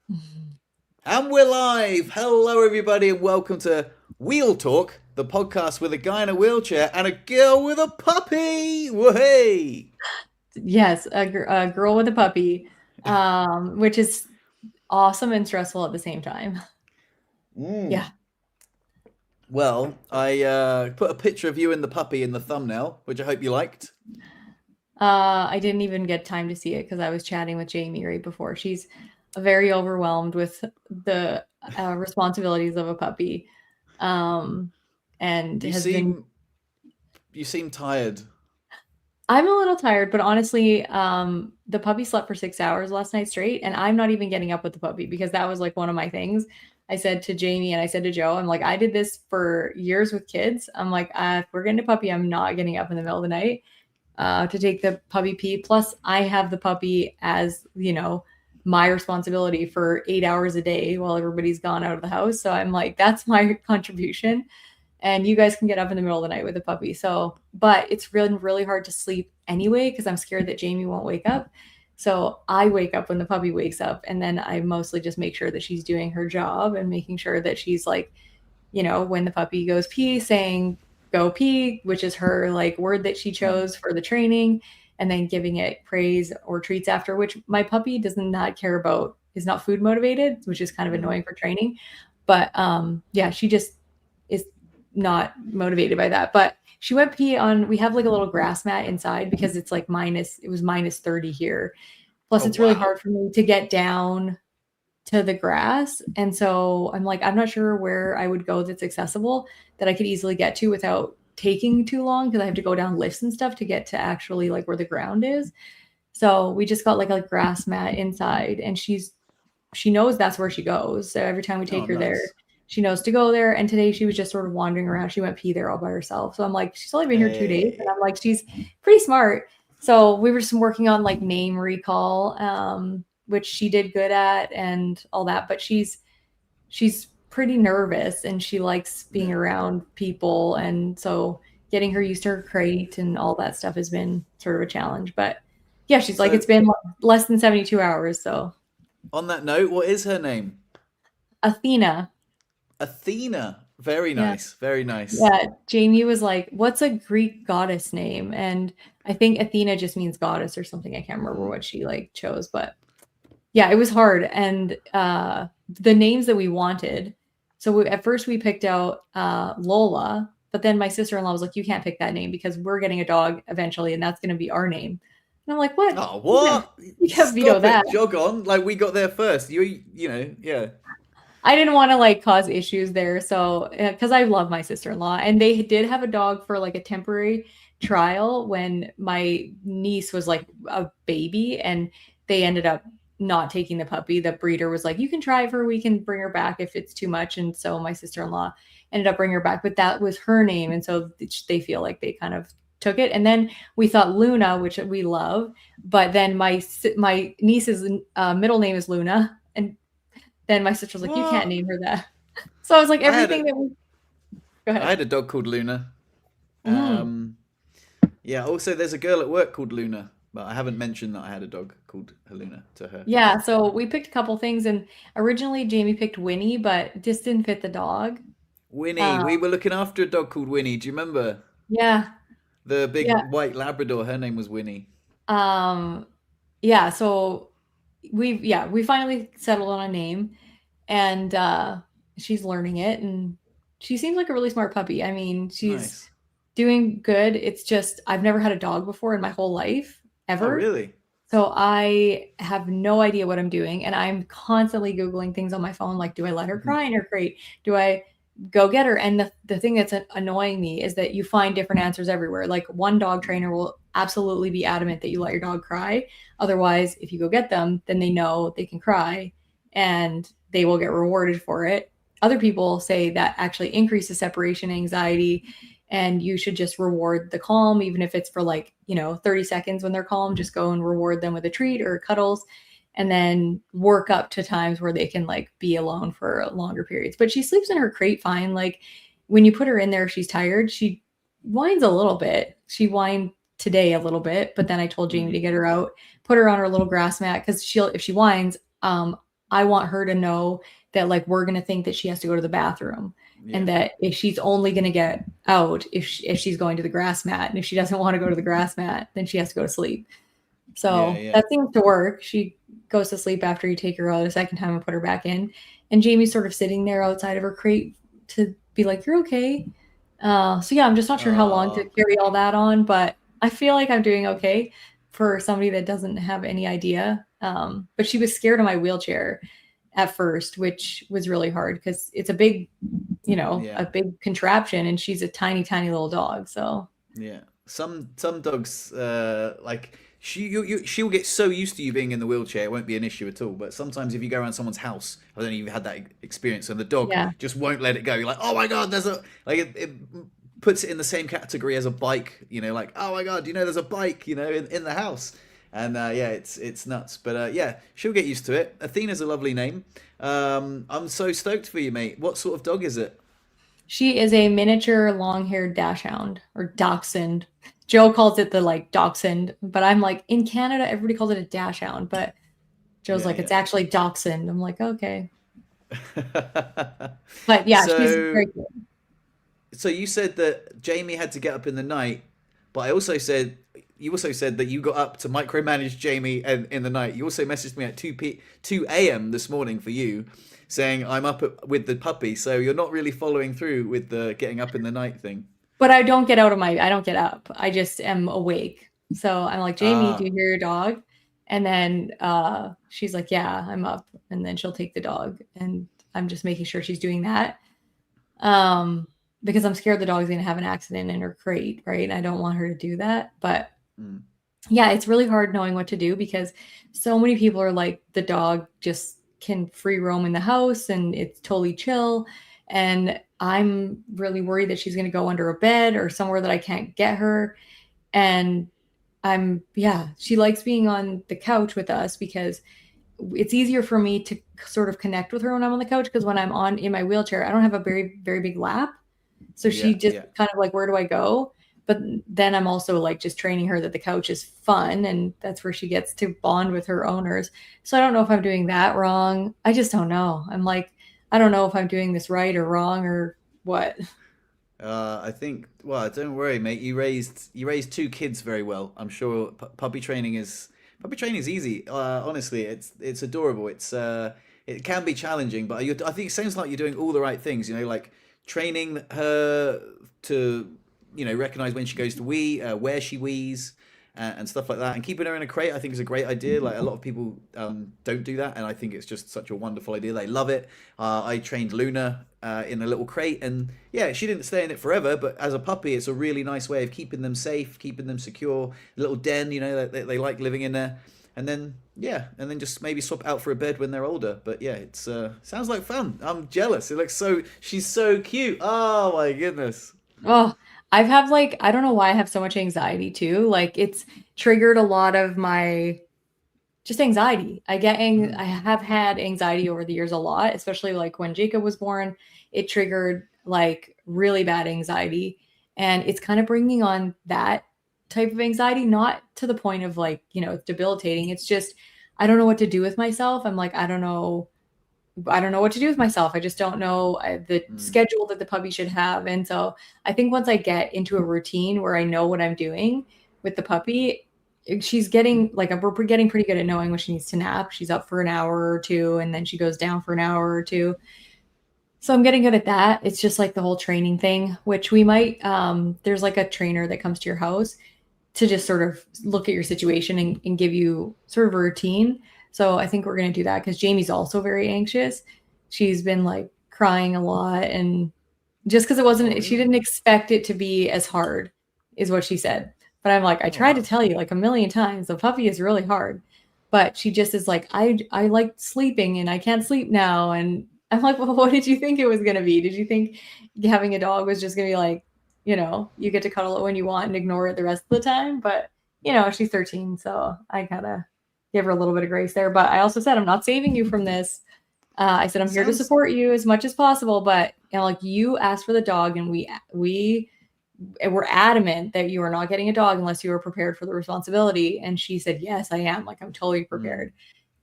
And we're live! Hello, everybody, and welcome to Wheel Talk, the podcast with a guy in a wheelchair and a girl with a puppy! Whoa! Yes, a girl with a puppy, which is awesome and stressful at the same time. Mm. Yeah. Well, I put a picture of you and the puppy in the thumbnail, which I hope you liked. I didn't even get time to see it because I was chatting with Jamie right before. She's very overwhelmed with the responsibilities of a puppy, um, and You has been. seem you seem tired. I'm a little tired, but honestly, the puppy slept for 6 hours last night straight, and I'm not even getting up with the puppy because that was like one of my things. I said to Jamie and I said to Joe, I'm like, I did this for years with kids. I'm like, if we're getting a puppy, I'm not getting up in the middle of the night to take the puppy pee. Plus, I have the puppy as, my responsibility for 8 hours a day while everybody's gone out of the house. So I'm like, that's my contribution, and you guys can get up in the middle of the night with a puppy. So, but it's really, really hard to sleep anyway because I'm scared that Jamie won't wake up. So I wake up when the puppy wakes up, and then I mostly just make sure that she's doing her job and making sure that she's like, when the puppy goes pee, saying go pee, which is her like word that she Mm. chose for the training, and then giving it praise or treats after, which my puppy does not care about, is not food motivated, which is kind of Mm. annoying for training. But yeah, she just is not motivated by that. But she went pee on, we have like a little grass mat inside because it's like it was minus 30 here. Plus Oh, it's really wow. hard for me to get down to the grass. And so I'm like, I'm not sure where I would go that's accessible that I could easily get to without taking too long because I have to go down lifts and stuff to get to actually like where the ground is. So we just got like a grass mat inside, and she knows that's where she goes. So every time we Oh, take her there, nice. she knows to go there. And today she was just sort of wandering around. She went pee there all by herself. So I'm like, she's only been here 2 days. And Hey. I'm like, she's pretty smart. So we were just working on like name recall, which she did good at and all that. But she's pretty nervous and she likes being Yeah. around people. And so getting her used to her crate and all that stuff has been sort of a challenge. But yeah, she's like, So, it's been less than 72 hours. So on that note, what is her name? Athena. Athena. Very Yeah. nice. Very nice. Yeah, Jamie was like, "What's a Greek goddess name?" And I think Athena just means goddess or something. I can't remember Mm. what she like chose, but yeah, it was hard. And the names that we wanted. So at first we picked out Lola, but then my sister-in-law was like, "You can't pick that name because we're getting a dog eventually, and that's going to be our name." And I'm like, "What? Oh, You can't, what? you can't veto Stop that." it. Jog on. Like, we got there first. Yeah. I didn't want to like cause issues there. So, because I love my sister-in-law, and they did have a dog for like a temporary trial when my niece was like a baby, and they ended up not taking the puppy. The breeder was like, "You can try it for a week and bring her back if it's too much." And so my sister-in-law ended up bringing her back, but that was her name, and so they feel like they kind of took it. And then we thought Luna, which we love, but then my niece's middle name is Luna, and then my sister was like, "You can't What? name her that." So I was like, I had a everything that we go I ahead. had a dog called Luna. Mm. Um, yeah. Also, there's a girl at work called Luna, but I haven't mentioned that I had a dog called Luna to her. Yeah, so we picked a couple things, and originally Jamie picked Winnie, but just didn't fit the dog. Winnie. Uh, We were looking after a dog called Winnie. Do you remember yeah, the big yeah, white Labrador? Her name was Winnie. um, yeah. So we finally settled on a name, and she's learning it, and she seems like a really smart puppy. I mean, she's Nice. doing good. It's just I've never had a dog before in my whole life, Oh, ever. really? So I have no idea what I'm doing, and I'm constantly Googling things on my phone, like, do I let her cry in her crate? Do I go get her? And the thing that's annoying me is that you find different answers everywhere. Like one dog trainer will absolutely be adamant that you let your dog cry. Otherwise, if you go get them, then they know they can cry and they will get rewarded for it. Other people say that actually increases separation anxiety, and you should just reward the calm, even if it's for like 30 seconds. When they're calm, just go and reward them with a treat or cuddles, and then work up to times where they can like be alone for longer periods. But she sleeps in her crate fine. Like when you put her in there, she's tired, she whines a little bit. She whined today a little bit, but then I told Jamie Mm. to get her out, put her on her little grass mat, because she'll, if she whines, I want her to know that like we're going to think that she has to go to the bathroom, and Yeah. that if she's only going to get out if she's going to the grass mat, and if she doesn't want to go to the grass mat, then she has to go to sleep. Yeah. So Yeah. that seems to work. She goes to sleep after you take her out a second time and put her back in. And Jamie's sort of sitting there outside of her crate to be like, "You're okay." So yeah, I'm just not sure how long to carry all that on, but I feel like I'm doing okay for somebody that doesn't have any idea. But she was scared of my wheelchair at first, which was really hard because it's a big, Yeah. a big contraption, and she's a tiny, tiny little dog. So Yeah. Some dogs like she'll get so used to you being in the wheelchair, it won't be an issue at all. But sometimes if you go around someone's house, I don't know if you've had that experience, and the dog yeah, just won't let it go. You're like, oh my god, there's a like it puts it in the same category as a bike. Like, oh my god, there's a bike, in the house. And yeah, it's nuts. But yeah, she'll get used to it. Athena's a lovely name. I'm so stoked for you, mate. What sort of dog is it? she is a miniature long-haired dachshund or dachshund. Joe calls it the like dachshund, but I'm like in Canada, everybody calls it a dachshund, but Joe's Yeah, like, it's yeah. actually dachshund. I'm like, okay. But yeah, she's So very good. So you said that Jamie had to get up in the night, but you also said that you got up to micromanage Jamie in the night. You also messaged me at 2 a.m. this morning for you, saying I'm up with the puppy. So you're not really following through with the getting up in the night thing. But I don't get up. I just am awake. So I'm like, Jamie, do Ah, you hear your dog? And then she's like, yeah, I'm up. And then she'll take the dog. And I'm just making sure she's doing that. Um, because I'm scared the dog's gonna have an accident in her crate, right? I don't want her to do that. But mm, yeah, it's really hard knowing what to do because so many people are like, the dog just can free roam in the house and it's totally chill. And I'm really worried that she's going to go under a bed or somewhere that I can't get her. And yeah, she likes being on the couch with us because it's easier for me to sort of connect with her when I'm on the couch because when I'm on in my wheelchair, I don't have a very, very big lap. So she yeah, just yeah. kind of like, where do I go? But then I'm also like just training her that the couch is fun and that's where she gets to bond with her owners. So I don't know if I'm doing that wrong. I just don't know. I'm like, I don't know if I'm doing this right or wrong or what. I think. Well, don't worry, mate. You raised two kids very well. I'm sure puppy training is easy. Honestly, it's adorable. It can be challenging, but I think it sounds like you're doing all the right things. Like training her to recognize when she goes to wee, where she wees, and stuff like that. And keeping her in a crate, I think, is a great idea. Like a lot of people don't do that, and I think it's just such a wonderful idea. They love it. I trained Luna in a little crate, and yeah, she didn't stay in it forever. But as a puppy, it's a really nice way of keeping them safe, keeping them secure. A little den, they like living in there. And then yeah, and then just maybe swap out for a bed when they're older. But yeah, it's sounds like fun. I'm jealous. It looks so. She's so cute. Oh my goodness. Oh, I've had like, I don't know why I have so much anxiety too. Like it's triggered a lot of my just anxiety. Mm, I have had anxiety over the years a lot, especially like when Jacob was born, it triggered like really bad anxiety. And it's kind of bringing on that type of anxiety, not to the point of like, it's debilitating. It's just, I don't know what to do with myself. I'm like, I don't know what to do with myself. I just don't know the mm. schedule that the puppy should have. And so I think once I get into a routine where I know what I'm doing with the puppy, she's getting like we're getting pretty good at knowing when she needs to nap. She's up for an hour or two and then she goes down for an hour or two. So I'm getting good at that. It's just like the whole training thing, which we might there's like a trainer that comes to your house to just sort of look at your situation and give you sort of a routine. So I think we're going to do that because Jamie's also very anxious. She's been like crying a lot. And just because Oh she really? didn't expect it to be as hard, is what she said. But I'm like, I Oh tried to wow. tell you like a million times, the puppy is really hard. But she just is like, I like sleeping and I can't sleep now. And I'm like, well, what did you think it was going to be? Did you think having a dog was just going to be like, you get to cuddle it when you want and ignore it the rest of the time? But, she's 13. So I gotta give her a little bit of grace there. But I also said, I'm not saving you from this. I said, I'm here to Sounds support you as much as possible. But, like you asked for the dog and we were adamant that you are not getting a dog unless you are prepared for the responsibility. And she said, yes, I am. Like, I'm totally mm, prepared.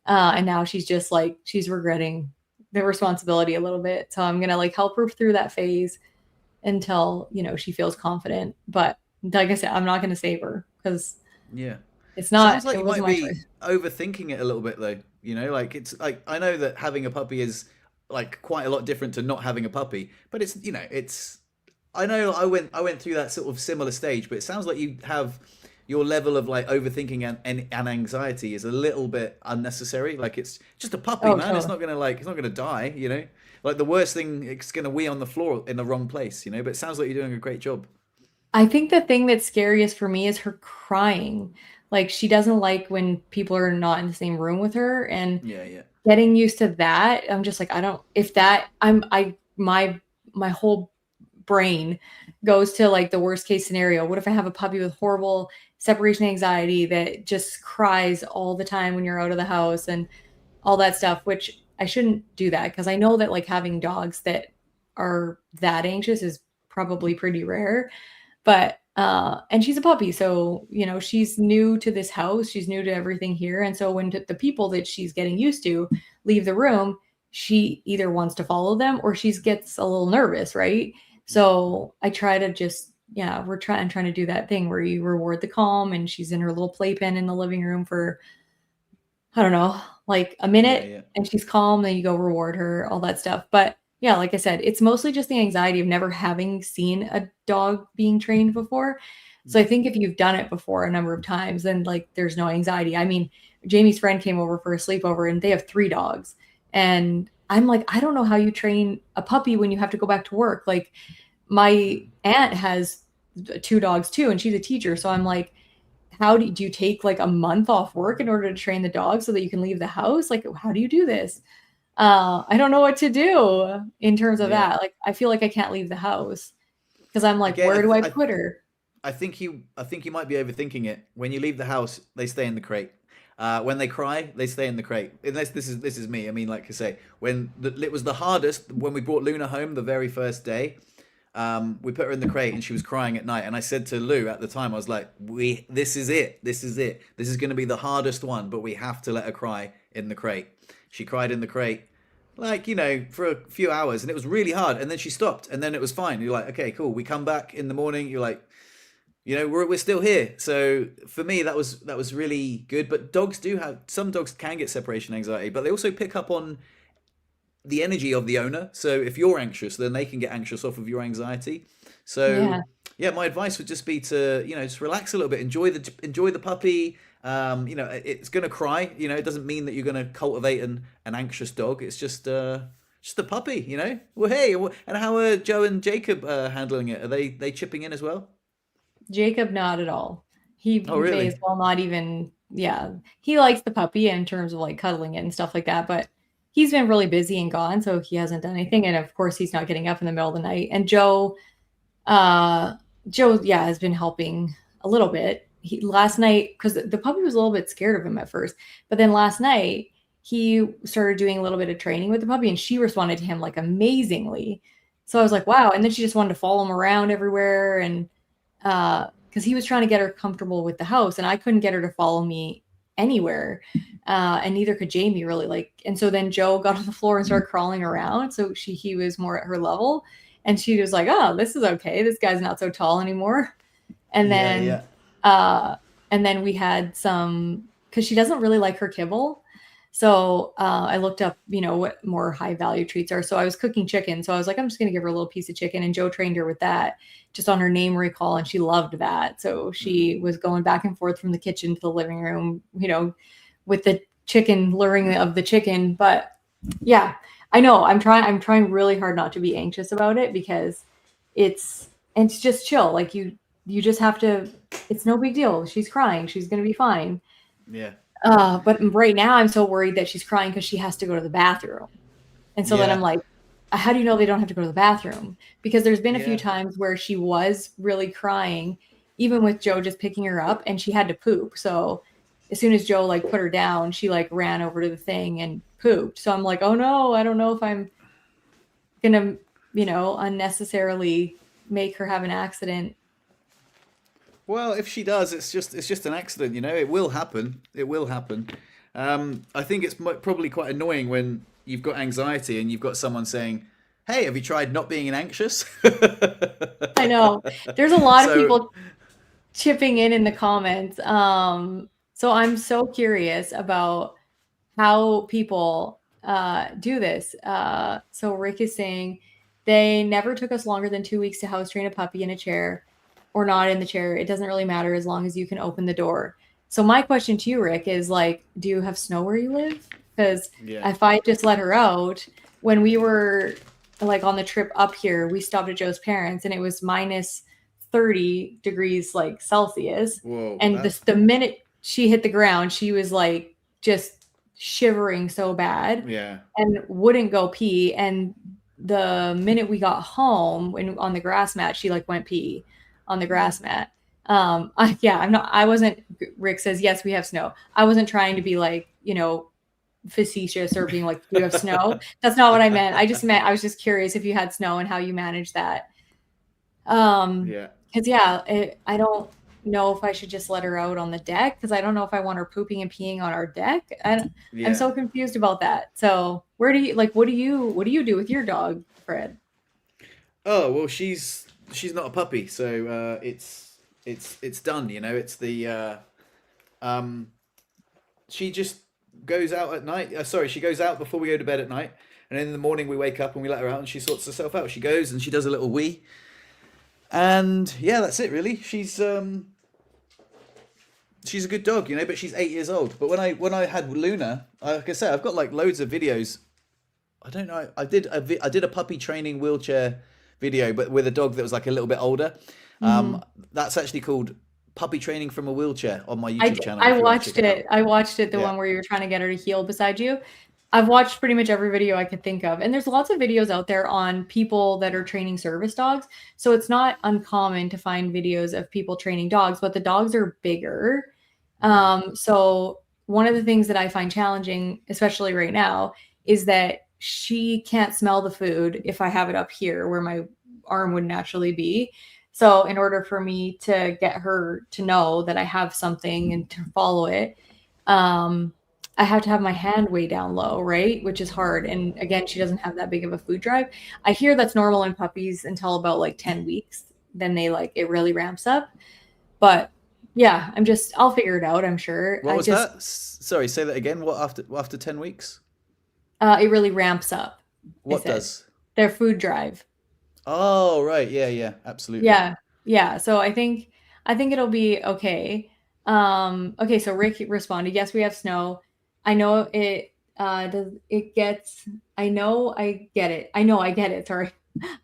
And now she's just like, she's regretting the responsibility a little bit. So I'm going to like help her through that phase until, she feels confident. But like I said, I'm not going to save her because Yeah. it Sounds like you wasn't might my be choice. overthinking it a little bit though. Like it's like I know that having a puppy is like quite a lot different to not having a puppy, but it's I know I went through that sort of similar stage, but it sounds like you have your level of like overthinking and anxiety is a little bit unnecessary. Like it's just a puppy, Oh, man. It's totally. not gonna like it's not gonna die. Like the worst thing, it's gonna wee on the floor in the wrong place. But it sounds like you're doing a great job. I think the thing that's scariest for me is her crying. Like she doesn't like when people are not in the same room with her, and Yeah, yeah. getting used to that, I'm just like, I don't if that I my whole brain goes to like the worst case scenario. What if I have a puppy with horrible separation anxiety that just cries all the time when you're out of the house and all that stuff, which I shouldn't do that because I know that like having dogs that are that anxious is probably pretty rare. But and she's a puppy, so she's new to this house, she's new to everything here, and so when the people that she's getting used to leave the room, she either wants to follow them or she gets a little nervous, right? So I try to just yeah, I'm trying to do that thing where you reward the calm, and she's in her little playpen in the living room for I don't know, like a Yeah, minute, yeah. and she's calm, then you go reward her, all that stuff. But yeah, like I said, it's mostly just the anxiety of never having seen a dog being trained before. So I think if you've done it before a number of times, then like there's no anxiety. I mean, Jamie's friend came over for a sleepover and they have 3 dogs. And I'm like, I don't know how you train a puppy when you have to go back to work. Like my aunt has 2 dogs too, and she's a teacher. So I'm like, do you take like a month off work in order to train the dog so that you can leave the house? Like, how do you do this? I don't know what to do in terms of Yeah. that. Like, I feel like I can't leave the house because I'm like, Again, where do I put her? I think you might be overthinking it. When you leave the house, they stay in the crate. When they cry, they stay in the crate. Unless this is me. I mean, like I say, it was the hardest when we brought Luna home the very first day. We put her in the crate and she was crying at night. And I said to Lou at the time, I was like, this is it. This is it. This is going to be the hardest one, but we have to let her cry in the crate. She cried in the crate, like, for a few hours and it was really hard. And then she stopped and then it was fine. You're like, okay, cool. We come back in the morning. You're like, we're still here. So for me, that was really good. But some dogs can get separation anxiety, but they also pick up on the energy of the owner. So if you're anxious, then they can get anxious off of your anxiety. So Yeah. yeah, my advice would just be to just relax a little bit, enjoy the puppy. It's gonna cry. It doesn't mean that you're gonna cultivate an anxious dog. It's just a puppy. Well, hey, and how are Joe and Jacob handling it? Are they chipping in as well? Jacob, not at all. He Oh, may as really? well not even, yeah. He likes the puppy in terms of like cuddling it and stuff like that, but he's been really busy and gone, so he hasn't done anything. And of course, he's not getting up in the middle of the night. And Uh, Joe, yeah, has been helping a little bit. Last night, because the puppy was a little bit scared of him at first, but then last night he started doing a little bit of training with the puppy, and she responded to him like amazingly. So I was like, wow. And then she just wanted to follow him around everywhere, and because he was trying to get her comfortable with the house, and I couldn't get her to follow me anywhere, and neither could Jamie really. Like, and so then Joe got on the floor and started crawling around, so he was more at her level, and she was like, "Oh, this is okay. This guy's not so tall anymore." And Yeah, then, yeah. uh, and then we had some because she doesn't really like her kibble. So I looked up, what more high value treats are. So I was cooking chicken. So I was like, I'm just going to give her a little piece of chicken. And Joe trained her with that just on her name recall. And she loved that. So Mm. she was going back and forth from the kitchen to the living room, with the chicken, luring of the chicken. But yeah, I know I'm trying really hard not to be anxious about it because it's just chill. Like you just have to, it's no big deal. She's crying. She's going to be fine. Yeah, But right now I'm so worried that she's crying because she has to go to the bathroom. And so then I'm yeah, like, how do you know they don't have to go to the bathroom? Because there's been a few yeah. times where she was really crying, even with Joe just picking her up, and she had to poop. So as soon as Joe like put her down, she like ran over to the thing and pooped. So I'm like, oh no, I don't know if I'm gonna, unnecessarily make her have an accident. Well, if she does, it's just an accident. It will happen. It will happen. I think it's probably quite annoying when you've got anxiety and you've got someone saying, "Hey, have you tried not being anxious?" I know. There's a lot of So people chipping in the comments. So I'm so curious about how people do this. So Rick is saying they never took us longer than 2 weeks to house train a puppy in a chair or not in the chair. It doesn't really matter as long as you can open the door. So my question to you, Rick, is like, do you have snow where you live? Because yeah, if I just let her out, when we were like on the trip up here, we stopped at Joe's parents and it was minus 30 degrees like Celsius. whoa, And that's the minute she hit the ground, she was like just shivering so bad yeah, and wouldn't go pee. And the minute we got home when on the grass mat, she like went pee on the grass mat. I wasn't, Rick says, yes, we have snow. I wasn't trying to be like, facetious or being like, do you have snow? That's not what I meant. I was just curious if you had snow and how you manage that. yeah, Because yeah, I don't know if I should just let her out on the deck because I don't know if I want her pooping and peeing on our deck. I'm yeah. so confused about that. So where do you like? What do you do with your dog, Fred? Oh well, she's not a puppy, so it's done. You know, it's the um she just goes out at night. Sorry, she goes out before we go to bed at night, and then in the morning we wake up and we let her out, and she sorts herself out. She goes and she does a little wee, and yeah, that's it really. She's a good dog, you know, but she's 8 years old. But when I had Luna, like I say, I've got like loads of videos. I don't know. I did a puppy training wheelchair video, but with a dog that was like a little bit older. Mm-hmm. That's actually called Puppy Training from a Wheelchair on my I YouTube channel. I If you want to check watched it out. it. I watched it, the Yeah. one where you were trying to get her to heel beside you. I've watched pretty much every video I could think of. And there's lots of videos out there on people that are training service dogs. So it's not uncommon to find videos of people training dogs, but the dogs are bigger. Mhm. So one of the things that I find challenging, especially right now, is that she can't smell the food if I have it up here where my arm would naturally be. So in order for me to get her to know that I have something and to follow it, um, I have to have my hand way down low, right? Which is hard. And again, she doesn't have that big of a food drive. I hear that's normal in puppies until about like 10 weeks. Then they like it really ramps up. But yeah, I'll figure it out, I'm sure. What was that? Sorry, say that again. What after 10 weeks? It really ramps up, I What said. does? Their food drive. Oh, right. Yeah, yeah, absolutely. Yeah. Yeah. So I think it'll be okay. Okay, so Rick responded, yes, we have snow. I know it does it gets I know I get it. I know I get it. Sorry.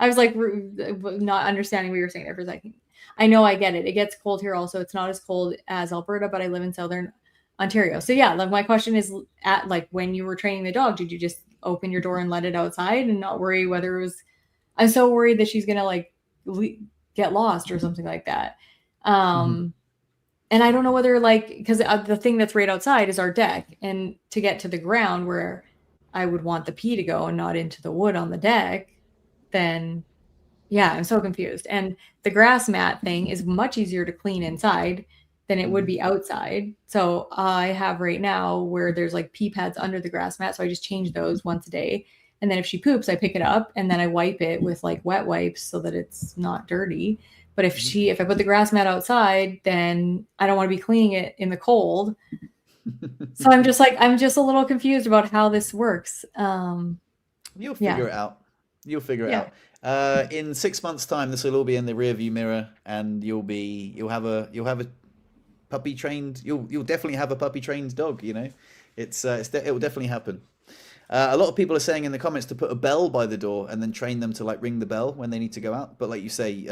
I was like not understanding what you were saying there for a second. I know I get it. It gets cold here also. It's not as cold as Alberta, but I live in southern Ontario. So yeah, like my question is at like when you were training the dog, did you just open your door and let it outside and not worry whether it was I'm so worried that she's gonna like get lost or something like that. Mhm. Um, and I don't know whether like because the thing that's right outside is our deck, and to get to the ground where I would want the pee to go and not into the wood on the deck, then yeah, I'm so confused. And the grass mat thing is much easier to clean inside than it would Mhm. be outside. So I have right now where there's like pee pads under the grass mat. So I just change those once a day. And then if she poops, I pick it up and then I wipe it with like wet wipes so that it's not dirty. But if I put the grass mat outside, then I don't want to be cleaning it in the cold. So I'm just a little confused about how this works. You'll Yeah. figure it out. You'll figure it Yeah. out. In 6 months' time, this will all be in the rearview mirror, and you'll have a puppy trained. You'll definitely have a puppy trained dog. You know, it will definitely happen. A lot of people are saying in the comments to put a bell by the door and then train them to like ring the bell when they need to go out. But like you say,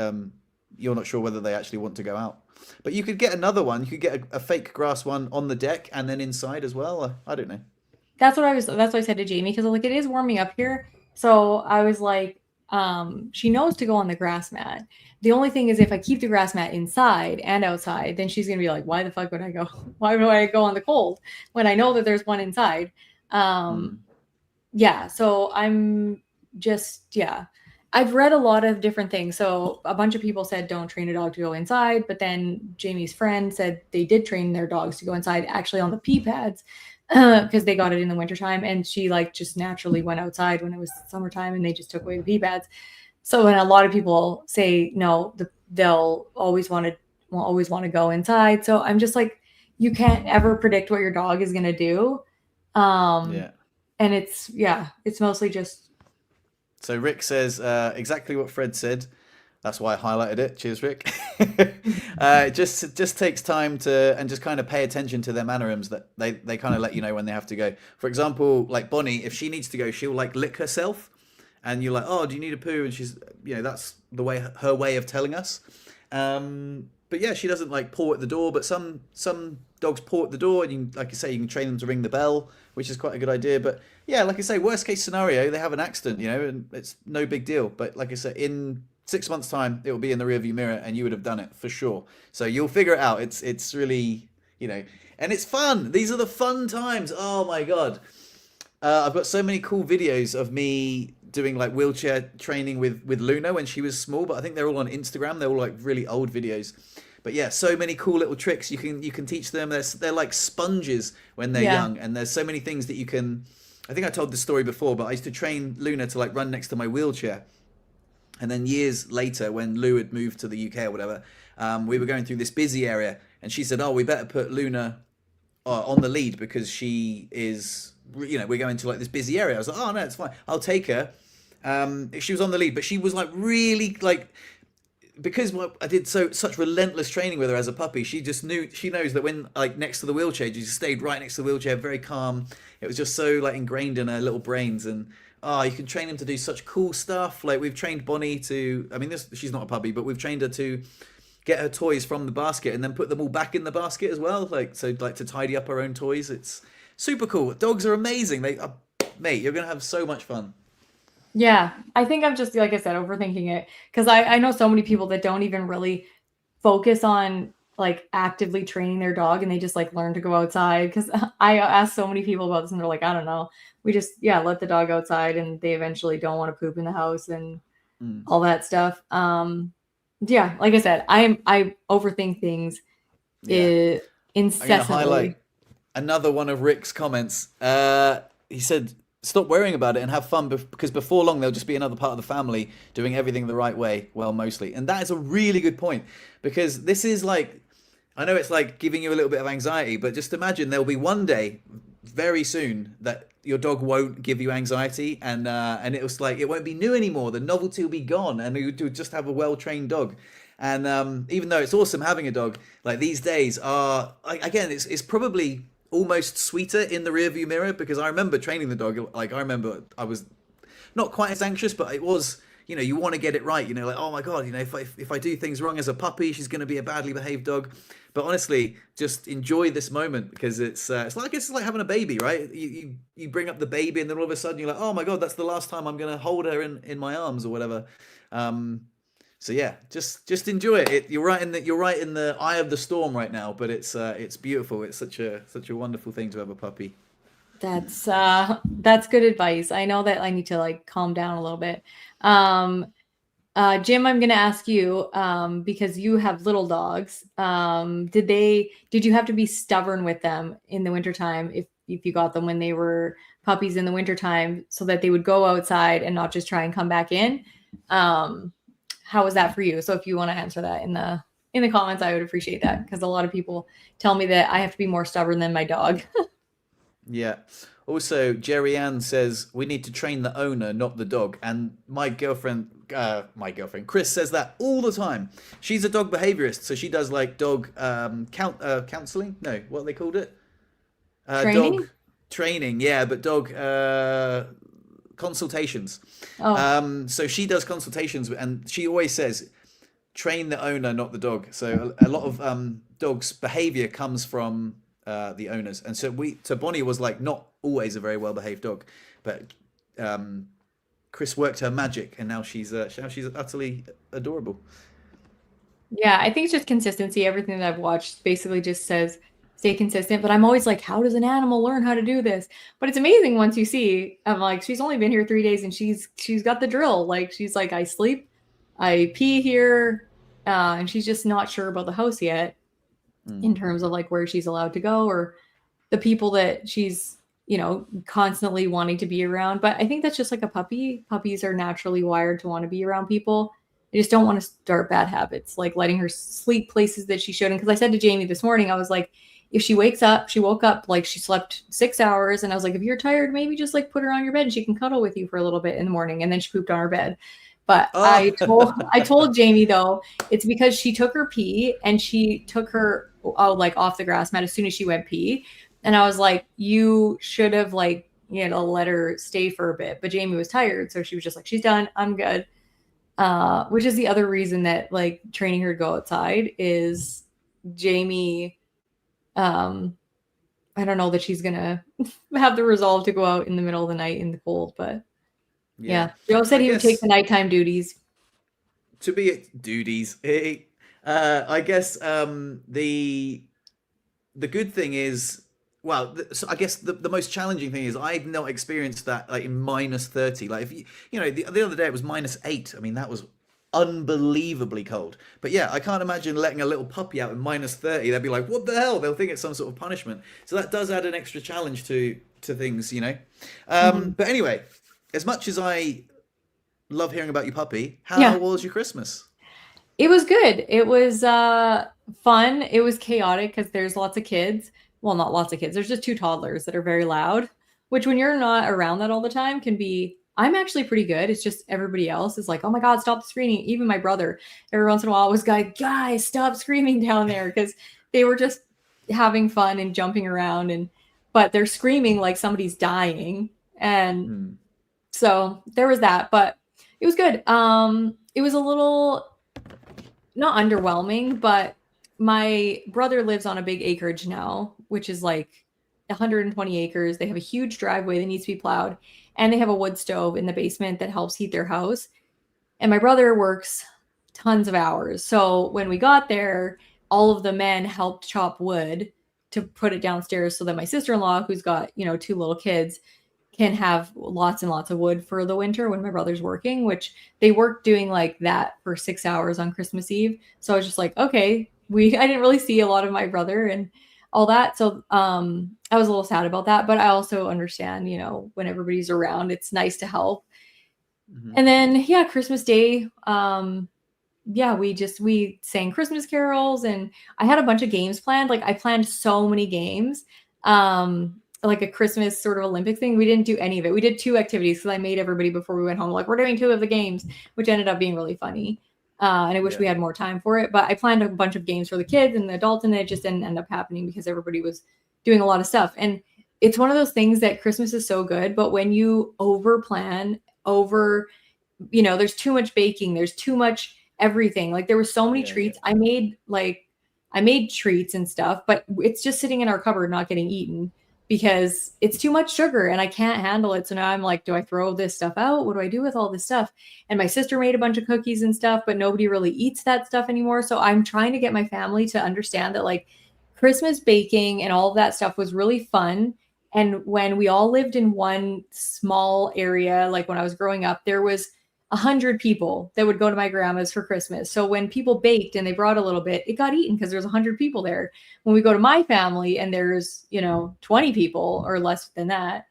you're not sure whether they actually want to go out. But you could get another one. You could get a fake grass one on the deck and then inside as well. I don't know. That's what I said to Jamie because like it is warming up here. So I was like, she knows to go on the grass mat. The only thing is if I keep the grass mat inside and outside, then she's gonna be like, why the fuck would I go? Why would I go on the cold when I know that there's one inside? Um, Hmm. yeah, so I'm just yeah. I've read a lot of different things. So a bunch of people said don't train a dog to go inside, but then Jamie's friend said they did train their dogs to go inside actually on the pee pads. because they got it in the wintertime, and she like just naturally went outside when it was summertime, and they just took away the pee pads. So when a lot of people say no, they'll always want to will always want to go inside. So I'm just like, you can't ever predict what your dog is gonna do. Yeah. And it's mostly just So Rick says exactly what Fred said. That's why I highlighted it. Cheers, Rick. It just takes time to and just kind of pay attention to their mannerisms that they kind of let you know when they have to go. For example, like Bonnie, if she needs to go, she'll like lick herself, and you're like, oh, do you need a poo? And she's, that's the way her way of telling us. But yeah, she doesn't like paw at the door, but some dogs paw at the door, and like you say, you can train them to ring the bell, which is quite a good idea. But yeah, like I say, worst case scenario, they have an accident, and it's no big deal. But like I said, in 6 months' time, it will be in the rearview mirror, and you would have done it for sure. So you'll figure it out. It's really, and it's fun. These are the fun times. Oh my god, I've got so many cool videos of me doing like wheelchair training with Luna when she was small, but I think they're all on Instagram. They're all like really old videos. But yeah, so many cool little tricks you can teach them. They're like sponges when they're yeah. young, and there's so many things that you can. I think I told this story before, but I used to train Luna to like run next to my wheelchair. And then years later, when Lou had moved to the UK or whatever, we were going through this busy area, and she said, "Oh, we better put Luna on the lead because she is, we're going to like this busy area." I was like, "Oh no, it's fine. I'll take her." She was on the lead, but she was like really like, because I did such relentless training with her as a puppy. She knows that when like next to the wheelchair, she just stayed right next to the wheelchair, very calm. It was just so like ingrained in her little brains, and you can train him to do such cool stuff. Like we've trained Bonnie to, I mean, she's not a puppy, but we've trained her to get her toys from the basket and then put them all back in the basket as well. Like to tidy up her own toys. It's super cool. Dogs are amazing. Mate, you're gonna have so much fun. Yeah, I think I'm just, like I said, overthinking it, because I know so many people that don't even really focus on like actively training their dog, and they just like learn to go outside. Because I ask so many people about this, and they're like, I don't know, we just let the dog outside, and they eventually don't want to poop in the house and Mm. all that stuff. Yeah, like I said, I overthink things Yeah. I'm gonna incessantly. highlight another one of Rick's comments. He said, "Stop worrying about it and have fun, because before long they'll just be another part of the family doing everything the right way. Well, mostly." And that is a really good point, because this is like, I know it's like giving you a little bit of anxiety, but just imagine there'll be one day very soon that your dog won't give you anxiety, and it was like it won't be new anymore. The novelty will be gone, and you'll just have a well trained dog. And even though it's awesome having a dog, like these days are again, it's probably almost sweeter in the rearview mirror, because I remember training the dog. Like I remember I was not quite as anxious, but it was, you want to get it right. Like, oh my god, if I do things wrong as a puppy, she's going to be a badly behaved dog. But honestly, just enjoy this moment, because it's like having a baby, right? You bring up the baby, and then all of a sudden you're like, oh my god, that's the last time I'm going to hold her in my arms or whatever. Um, so yeah, just enjoy it. You're right in the eye of the storm right now, but it's beautiful. It's such a wonderful thing to have a puppy. That's good advice. I know that I need to like calm down a little bit. Jim, I'm gonna ask you, because you have little dogs. Did you have to be stubborn with them in the wintertime if you got them when they were puppies in the wintertime, so that they would go outside and not just try and come back in? How was that for you? So if you want to answer that in the comments, I would appreciate that, because a lot of people tell me that I have to be more stubborn than my dog. Yeah. Also, Jerry Ann says we need to train the owner, not the dog. And my girlfriend Chris says that all the time. She's a dog behaviorist, so she does like dog counseling. No, what they called it? Dog Training? training. Yeah, but dog consultations. Oh, So she does consultations, and she always says, train the owner, not the dog. So a lot of dogs' behavior comes from the owners, and so Bonnie was like not always a very well behaved dog, but Chris worked her magic, and now she's utterly adorable. yeah. I think it's just consistency. Everything that I've watched basically just says stay consistent. But I'm always like, how does an animal learn how to do this? But it's amazing once you see. I'm like, she's only been here 3 days, and she's got the drill. Like she's like, I sleep, I pee here, and she's just not sure about the house yet, Mm. in terms of like where she's allowed to go or the people that she's, constantly wanting to be around. But I think that's just like a puppy. Puppies are naturally wired to want to be around people. They just don't want to start bad habits, like letting her sleep places that she shouldn't. Because I said to Jamie this morning, I was like, if she woke up like she slept 6 hours, and I was like, if you're tired, maybe just like put her on your bed and she can cuddle with you for a little bit in the morning. And then she pooped on her bed. But Oh, I told Jamie though, it's because she took her pee and she took her like off the grass mat as soon as she went pee. And I was like, you should have like, let her stay for a bit. But Jamie was tired, so she was just like, she's done, I'm good. Which is the other reason that like training her to go outside is Jamie. I don't know that she's gonna have the resolve to go out in the middle of the night in the cold, but yeah. yeah, Joe said I he would take guess the nighttime duties. to be duties. I guess the good thing is, well, so I guess the most challenging thing is I've not experienced that like in -30. Like if the other day it was -8. I mean that was unbelievably cold. But yeah, I can't imagine letting a little puppy out in -30. They'd be like, what the hell? They'll think it's some sort of punishment. So that does add an extra challenge to things. Mhm. But anyway, as much as I love hearing about your puppy, how Yeah, was your Christmas? it was good. It was fun. It was chaotic because there's lots of kids. Well, not lots of kids. There's just two toddlers that are very loud, which when you're not around that all the time can be. I'm actually pretty good. It's just everybody else is like, oh my God, stop screaming. Even my brother, every once in a while, was like, guys, stop screaming down there because they were just having fun and jumping around but they're screaming like somebody's dying. And Hmm. so there was that, but it was good. It was a little not underwhelming, but my brother lives on a big acreage now, which is like 120 acres. They have a huge driveway that needs to be plowed, and they have a wood stove in the basement that helps heat their house. And my brother works tons of hours. So when we got there, all of the men helped chop wood to put it downstairs so that my sister-in-law, who's got, two little kids, can have lots and lots of wood for the winter when my brother's working, which they work doing like that for 6 hours on Christmas Eve. So I was just like, okay, I didn't really see a lot of my brother and all that. So I was a little sad about that, but I also understand, when everybody's around, it's nice to help. Hmm. And then yeah, Christmas Day, yeah, we sang Christmas carols and I had a bunch of games planned. Like I planned so many games. Like a Christmas sort of Olympic thing. We didn't do any of it. We did two activities because I made everybody before we went home, like, we're doing two of the games, which ended up being really funny. And I wish Yeah. we had more time for it. But I planned a bunch of games for the kids and the adults, and it just didn't end up happening because everybody was doing a lot of stuff. And it's one of those things that Christmas is so good, but when you over plan, over there's too much baking, there's too much everything. Like there were so many Yeah. Yeah. treats. I made treats and stuff, but it's just sitting in our cupboard not getting eaten because it's too much sugar and I can't handle it. So now I'm like, do I throw this stuff out? What do I do with all this stuff? And my sister made a bunch of cookies and stuff, but nobody really eats that stuff anymore. So I'm trying to get my family to understand that like Christmas baking and all of that stuff was really fun. And when we all lived in one small area, like when I was growing up, there was 100 people that would go to my grandma's for Christmas. So when people baked and they brought a little bit, it got eaten because there's 100 people there. When we go to my family and there's 20 people or less than that,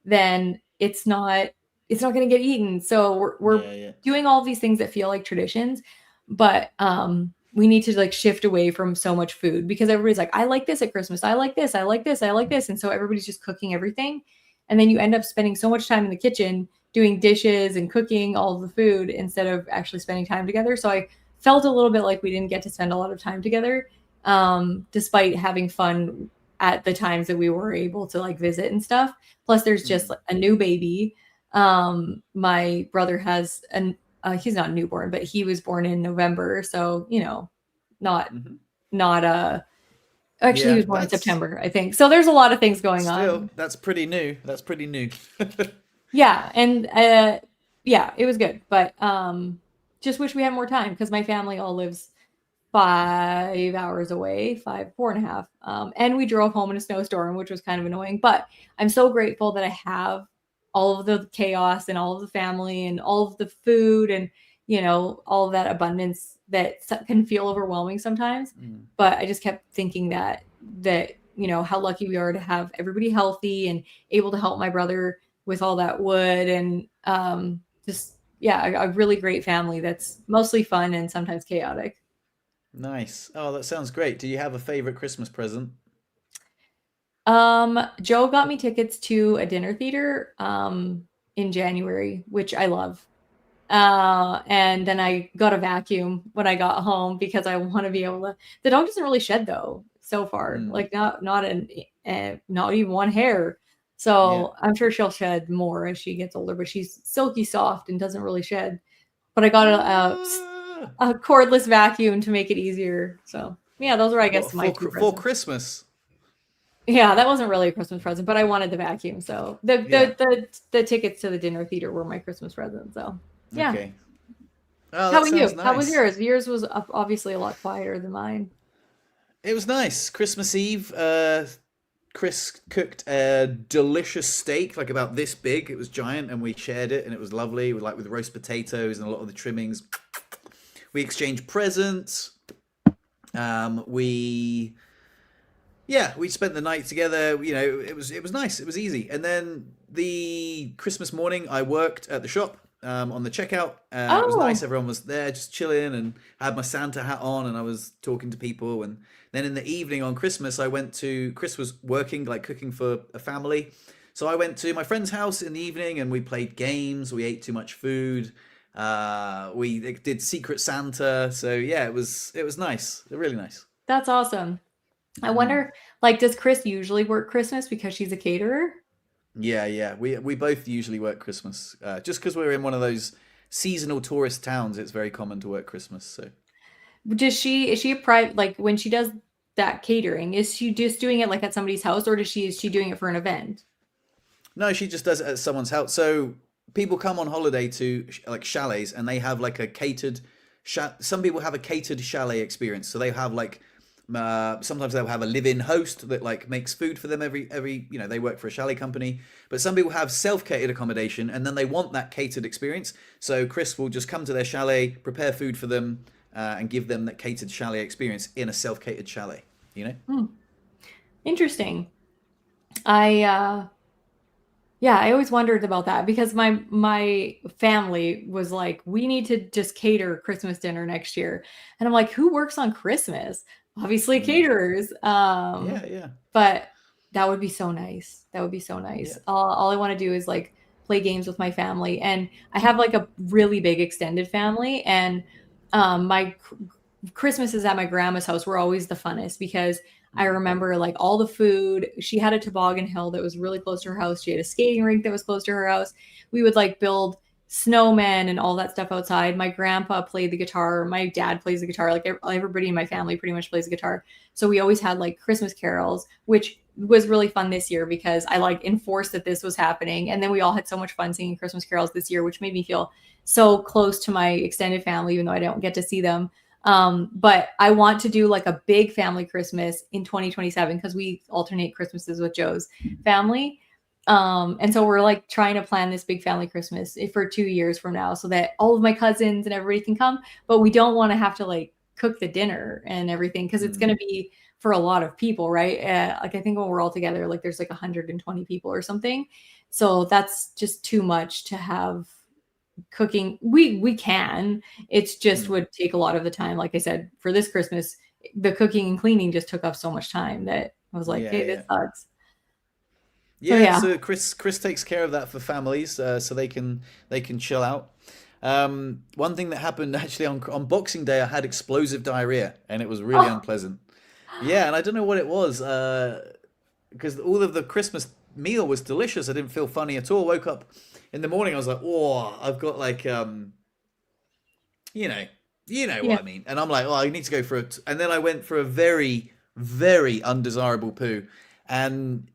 then it's not going to get eaten. So we're Yeah. Yeah. doing all these things that feel like traditions, but we need to like shift away from so much food because everybody's like, I like this at Christmas, I like this, I like this, I like this, and so everybody's just cooking everything, and then you end up spending so much time in the kitchen doing dishes and cooking all of the food instead of actually spending time together. So I felt a little bit like we didn't get to spend a lot of time together, despite having fun at the times that we were able to like visit and stuff. Plus, there's just Hmm. like, a new baby. My brother has an he's not newborn, but he was born in November, so not Hmm. not actually he Yeah. was born in That's September, I think. So there's a lot of things going still on. that's pretty new. That's pretty new. Yeah, and yeah, it was good, but just wish we had more time because my family all lives 5 hours away, 5, 4.5. And we drove home in a snowstorm, which was kind of annoying. But I'm so grateful that I have all of the chaos and all of the family and all of the food and all of that abundance that can feel overwhelming sometimes. Mm. But I just kept thinking that how lucky we are to have everybody healthy and able to help my brother with all that wood, and just yeah, a really great family that's mostly fun and sometimes chaotic. Nice. Oh, that sounds great. Do you have a favorite Christmas present? Joe got me tickets to a dinner theater in January, which I love. And then I got a vacuum when I got home because I want to be able to. The dog doesn't really shed though so far, Mm, like not even one hair. yeah. So I'm sure she'll shed more as she gets older, but she's silky soft and doesn't really shed. But I got Ah, a cordless vacuum to make it easier. So yeah, those are I what guess my two for presents. Christmas? Yeah, that wasn't really a Christmas present, but I wanted the vacuum. So the Yeah. the the tickets to the dinner theater were my Christmas present. So yeah. Okay. Oh, How that about you? sounds How was nice. yours? Yours was obviously a lot quieter than mine. It was nice. Christmas Eve, Chris cooked a delicious steak, like about this big. It was giant, and we shared it, and it was lovely. With like with roast potatoes and a lot of the trimmings. We exchanged presents. We yeah, we spent the night together. It was nice. It was easy. And then the Christmas morning, I worked at the shop on the checkout. It was nice. Oh, Everyone was there, just chilling, and I had my Santa hat on, and I was talking to people. And then in the evening on Christmas, I went to. Chris was working, like cooking for a family, so I went to my friend's house in the evening, and we played games. We ate too much food. We did Secret Santa. So yeah, it was nice. Really nice. that's awesome. I Mm. wonder, like, does Chris usually work Christmas because she's a caterer? Yeah, yeah. We both usually work Christmas. Just because we're in one of those seasonal tourist towns, it's very common to work Christmas. So Does she is she a private like when she does that catering, is she just doing it like at somebody's house, or is she doing it for an event? no, she just does it at someone's house. So people come on holiday to like chalets, and they have like a catered. Some people have a catered chalet experience. So they have like sometimes they'll have a live-in host that like makes food for them every they work for a chalet company. But some people have self-catered accommodation, and then they want that catered experience. So Chris will just come to their chalet, prepare food for them, and give them that catered chalet experience in a self-catered chalet. You know. Hmm, interesting. I Yeah, I always wondered about that because my family was like, "We need to just cater Christmas dinner next year." And I'm like, "Who works on Christmas?" Obviously Mm. caterers. Yeah, yeah, But that would be so nice. That would be so yeah. nice. All I want to do is like play games with my family, and I have like a really big extended family, and my Christmases at my grandma's house were always the funnest because I Mm. remember like all the food. She had a toboggan hill that was really close to her house. She had a skating rink that was close to her house. We would like build snowmen and all that stuff outside. My grandpa played the guitar. My dad plays the guitar. Like everybody in my family pretty much plays the guitar. So we always had like Christmas carols, which was really fun this year because I like enforced that this was happening. And then we all had so much fun singing Christmas carols this year, which made me feel so close to my extended family, even though I don't get to see them. But I want to do like a big family Christmas in 2027 because we alternate Christmases with Joe's family. And so we're like trying to plan this big family Christmas for 2 years from now so that all of my cousins and everybody can come, but we don't want to have to like cook the dinner and everything because it's going Mm. to be for a lot of people, right? Like I think when we're all together, like there's like 120 people or something. So that's just too much to have cooking. We can. It's just Mm. would take a lot of the time. Like I said, for this Christmas, the cooking and cleaning just took up so much time that I was like, Yeah, hey, this yeah. sucks. So Yeah, yeah. so Chris takes care of that for families, so they can chill out. One thing that happened actually on Boxing Day, I had explosive diarrhea, and it was really Oh, unpleasant. Yeah, and I don't know what it was, because all of the Christmas meal was delicious. I didn't feel funny at all. Woke up in the morning, I was like, oh, I've got like you know, you know yeah. what I mean. And I'm like, oh, I need to go for it. And then I went for a very, very undesirable poo, and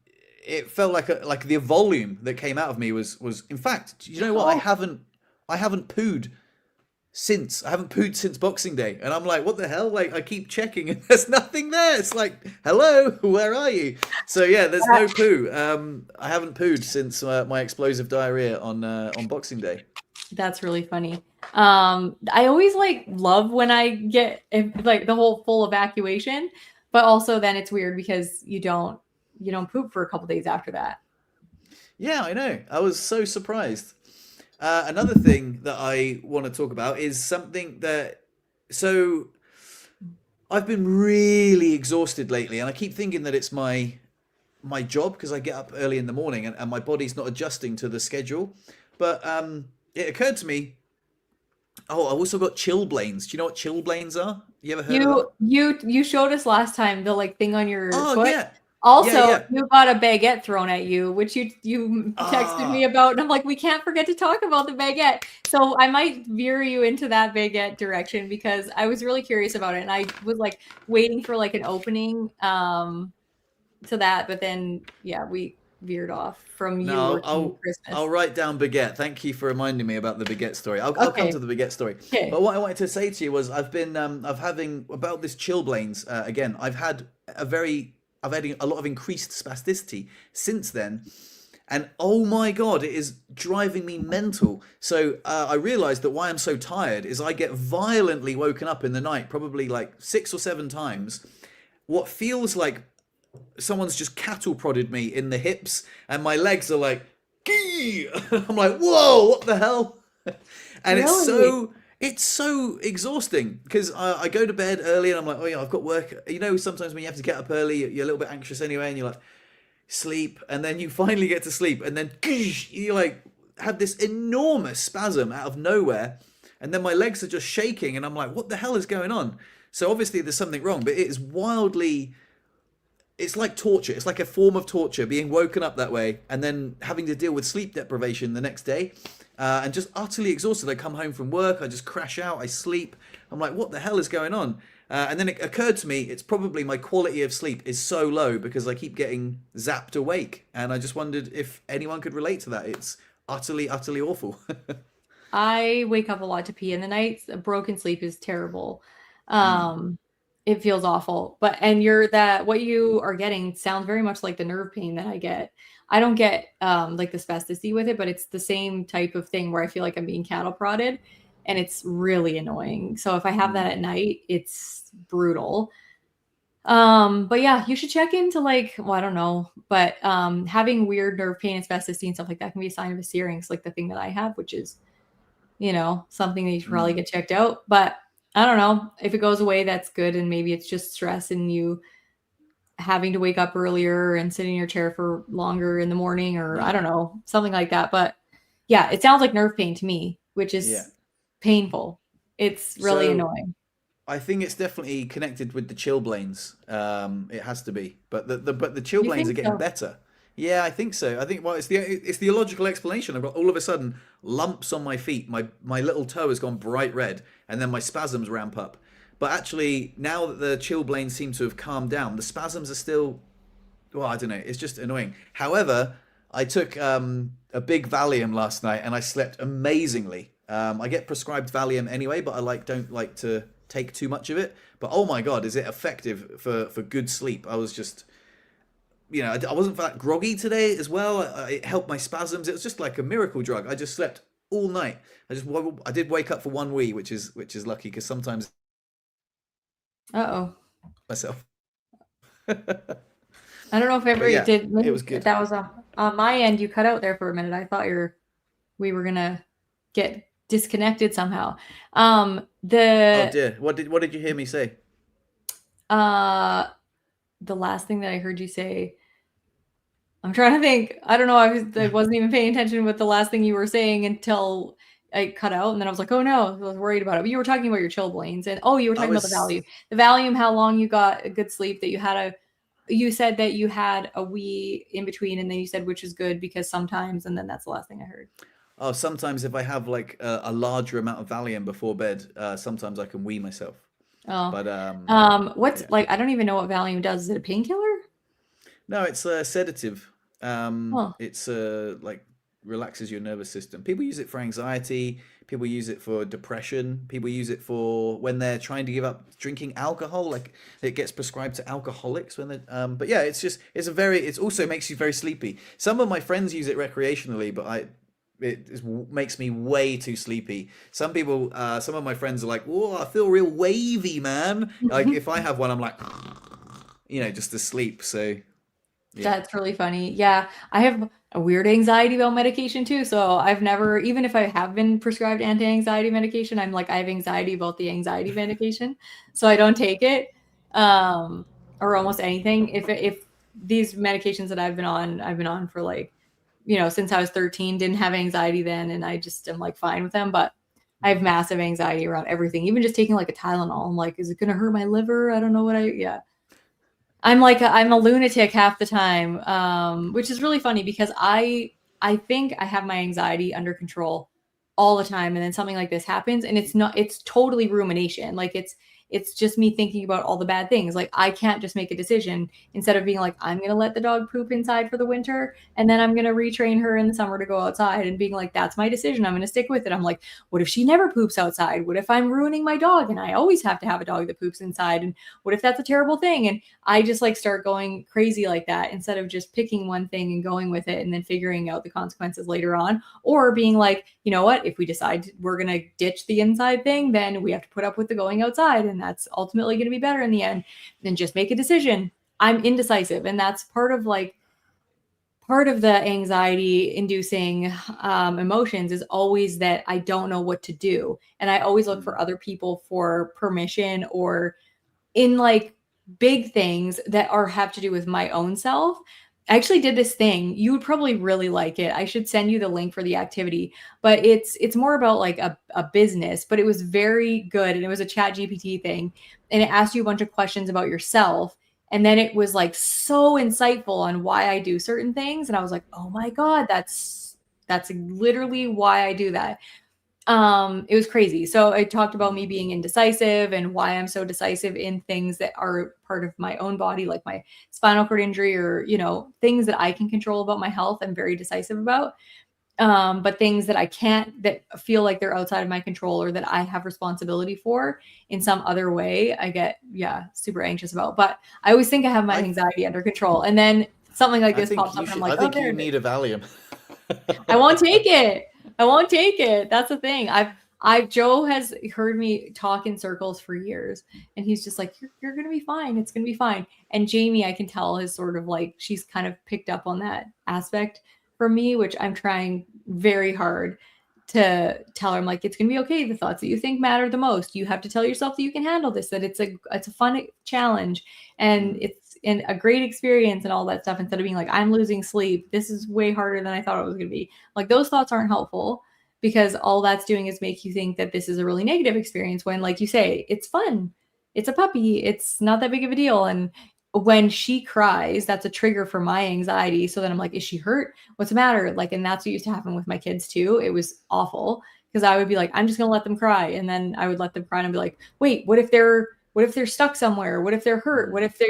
it felt like the volume that came out of me was. In fact, you know what? Oh, I haven't pooed since Boxing Day, and I'm like, what the hell? Like, I keep checking, and there's nothing there. It's like, hello, where are you? So yeah, there's no that- poo. I haven't pooed since my explosive diarrhea on Boxing Day. that's really funny. I always like love when I get like the whole full evacuation, but also then it's weird because you don't poop for a couple days after that. Yeah, I know. I was so surprised. Another thing that I want to talk about is something that. So I've been really exhausted lately, and I keep thinking that it's my job because I get up early in the morning and my body's not adjusting to the schedule. But it occurred to me. Oh, I've also got chilblains. Do you know what chilblains are? You ever heard of You that? you showed us last time the like thing on your Oh foot. yeah, yeah, Also, yeah. you got a baguette thrown at you, which you texted me Ah, about, and I'm like, we can't forget to talk about the baguette. So I might veer you into that baguette direction because I was really curious about it, and I was like waiting for like an opening to that, but then yeah, we veered off from you no, working I'll Christmas. write down baguette. Thank you for reminding me about the baguette story. I'll come Okay, to the baguette story. okay. But what I wanted to say to you was I've having about this chilblains again. I've had a lot of increased spasticity since then. And oh my God, it is driving me mental. So I realized that why I'm so tired is I get violently woken up in the night, probably like 6 or 7 times. What feels like someone's just cattle prodded me in the hips, and my legs are like, Gee! I'm like, whoa, what the hell? And Really? it's so exhausting because I go to bed early and I'm like, oh yeah, I've got work. You know, sometimes when you have to get up early, you're a little bit anxious anyway, and you're like, sleep, and then you finally get to sleep, and then you like have this enormous spasm out of nowhere, and then my legs are just shaking, and I'm like, what the hell is going on? So obviously there's something wrong, but it is wildly, it's like torture. It's like a form of torture being woken up that way and then having to deal with sleep deprivation the next day, and just utterly exhausted. I come home from work, I just crash out, I sleep. I'm like, what the hell is going on? And then it occurred to me, it's probably my quality of sleep is so low because I keep getting zapped awake. And I just wondered if anyone could relate to that. It's utterly, utterly awful. I wake up a lot to pee in the night. A broken sleep is terrible. Mm, Um, it feels awful. But and you're that what you are getting sounds very much like the nerve pain that I get. I don't get like the spasticity with it, but it's the same type of thing where I feel like I'm being cattle prodded and it's really annoying. So if I have that mm, at night, it's brutal. But yeah, you should check into like, well, I don't know, but having weird nerve pain and spasticity and stuff like that can be a sign of a syrinx, like the thing that I have, which is something that you should probably mm. get checked out. But I don't know. If it goes away, that's good. And maybe it's just stress and you having to wake up earlier and sit in your chair for longer in the morning, or I Right. don't know, something like that. But yeah, it sounds like nerve pain to me, which Yeah. is painful. It's really So annoying. I think it's definitely connected with the chilblains. It has to be, but the You chilblains are think getting so? better. Yeah, I think so. I think well, it's the illogical explanation. I've got all of a sudden lumps on my feet. My little toe has gone bright red, and then my spasms ramp up. But actually, now that the chilblains seem to have calmed down, the spasms are still. Well, I don't know. It's just annoying. However, I took a big Valium last night, and I slept amazingly. I get prescribed Valium anyway, but I don't like to take too much of it. But oh my God, is it effective for good sleep? I was just, I wasn't that groggy today as well. It helped my spasms. It was just like a miracle drug. I just slept all night. I did wake up for one wee, which is lucky because sometimes Uh-oh. myself. I don't know if But ever yeah, did it maybe was good. that was on my end. You cut out there for a minute. I thought we were gonna get disconnected somehow. Oh The dear, what did you hear me say? uh the last thing that I heard you say, I'm trying to think. I don't know. I wasn't even paying attention with the last thing you were saying until I cut out, and then I was like, oh no, I was worried about it. But you were talking about your chilblains, and oh, you were I talking about the was Valium. The Valium, how long you got a good sleep, that you had a you said that you had a wee in between, and then you said which is good because sometimes, and then that's the last thing I heard. Oh, sometimes if I have like a larger amount of Valium before bed, sometimes I can wee myself. Oh, But what's yeah. like? I don't even know what Valium does. Is it a painkiller? No, it's a sedative. Oh, It's like relaxes your nervous system. People use it for anxiety. People use it for depression. People use it for when they're trying to give up drinking alcohol. Like it gets prescribed to alcoholics when they. But yeah, it also makes you very sleepy. Some of my friends use it recreationally, but makes me way too sleepy. Some of my friends are like, "Whoa, I feel real wavy, man." Like if I have one, I'm like. just to sleep. So yeah. That's really funny. Yeah, I have a weird anxiety about medication too. So I've never, even if I have been prescribed anti-anxiety medication, I'm like, I have anxiety about the anxiety medication. So I don't take it, or almost anything. If these medications that I've been on for like, since I was 13, didn't have anxiety then, and I just am like fine with them. But I have massive anxiety around everything. Even just taking like a Tylenol, I'm like, is it gonna hurt my liver? I don't know yeah. I'm a lunatic half the time, which is really funny because I think I have my anxiety under control all the time, and then something like this happens, and it's totally rumination. Like it's just me thinking about all the bad things. Like I can't just make a decision instead of being like I'm gonna let the dog poop inside for the winter, and then I'm gonna retrain her in the summer to go outside, and being like that's my decision. I'm gonna stick with it. I'm like, what if she never poops outside? What if I'm ruining my dog, and I always have to have a dog that poops inside? And what if that's a terrible thing? And I just like start going crazy like that instead of just picking one thing and going with it and then figuring out the consequences later on, or being like, you know what, if we decide we're going to ditch the inside thing, then we have to put up with the going outside, and that's ultimately going to be better in the end. Then just make a decision. I'm indecisive, and that's part of the anxiety inducing emotions is always that I don't know what to do, and I always look for other people for permission, or in like big things that have to do with my own self. I actually did this thing. You would probably really like it. I should send you the link for the activity, but it's more about like a business, but it was very good. And it was a chat GPT thing. And it asked you a bunch of questions about yourself. And then it was like so insightful on why I do certain things. And I was like, oh my God, that's literally why I do that. It was crazy. So I talked about me being indecisive and why I'm so decisive in things that are part of my own body, like my spinal cord injury, or things that I can control about my health. I'm very decisive about. But things that I can't, that feel like they're outside of my control or that I have responsibility for in some other way, I get super anxious about. But I always think I have my I anxiety under control, and then something like I this think pops you up, and I'm should. like, I oh, think there you it is. need a Valium. I won't take it. I won't take it. That's the thing. Joe has heard me talk in circles for years, and he's just like, you're going to be fine. It's going to be fine. And Jamie, I can tell, is sort of like, she's kind of picked up on that aspect from me, which I'm trying very hard to tell her. I'm like, it's going to be okay. The thoughts that you think matter the most. You have to tell yourself that you can handle this, that it's a fun challenge, and Mm, it's a great experience and all that stuff, instead of being like, I'm losing sleep. This is way harder than I thought it was going to be. Like, those thoughts aren't helpful, because all that's doing is make you think that this is a really negative experience when, like you say, it's fun. It's a puppy. It's not that big of a deal. And when she cries, that's a trigger for my anxiety. So then I'm like, is she hurt? What's the matter? Like, and that's what used to happen with my kids too. It was awful because I would be like, I'm just going to let them cry. And then I would let them cry and I'd be like, wait, what if they're stuck somewhere? What if they're hurt? What mm, if they,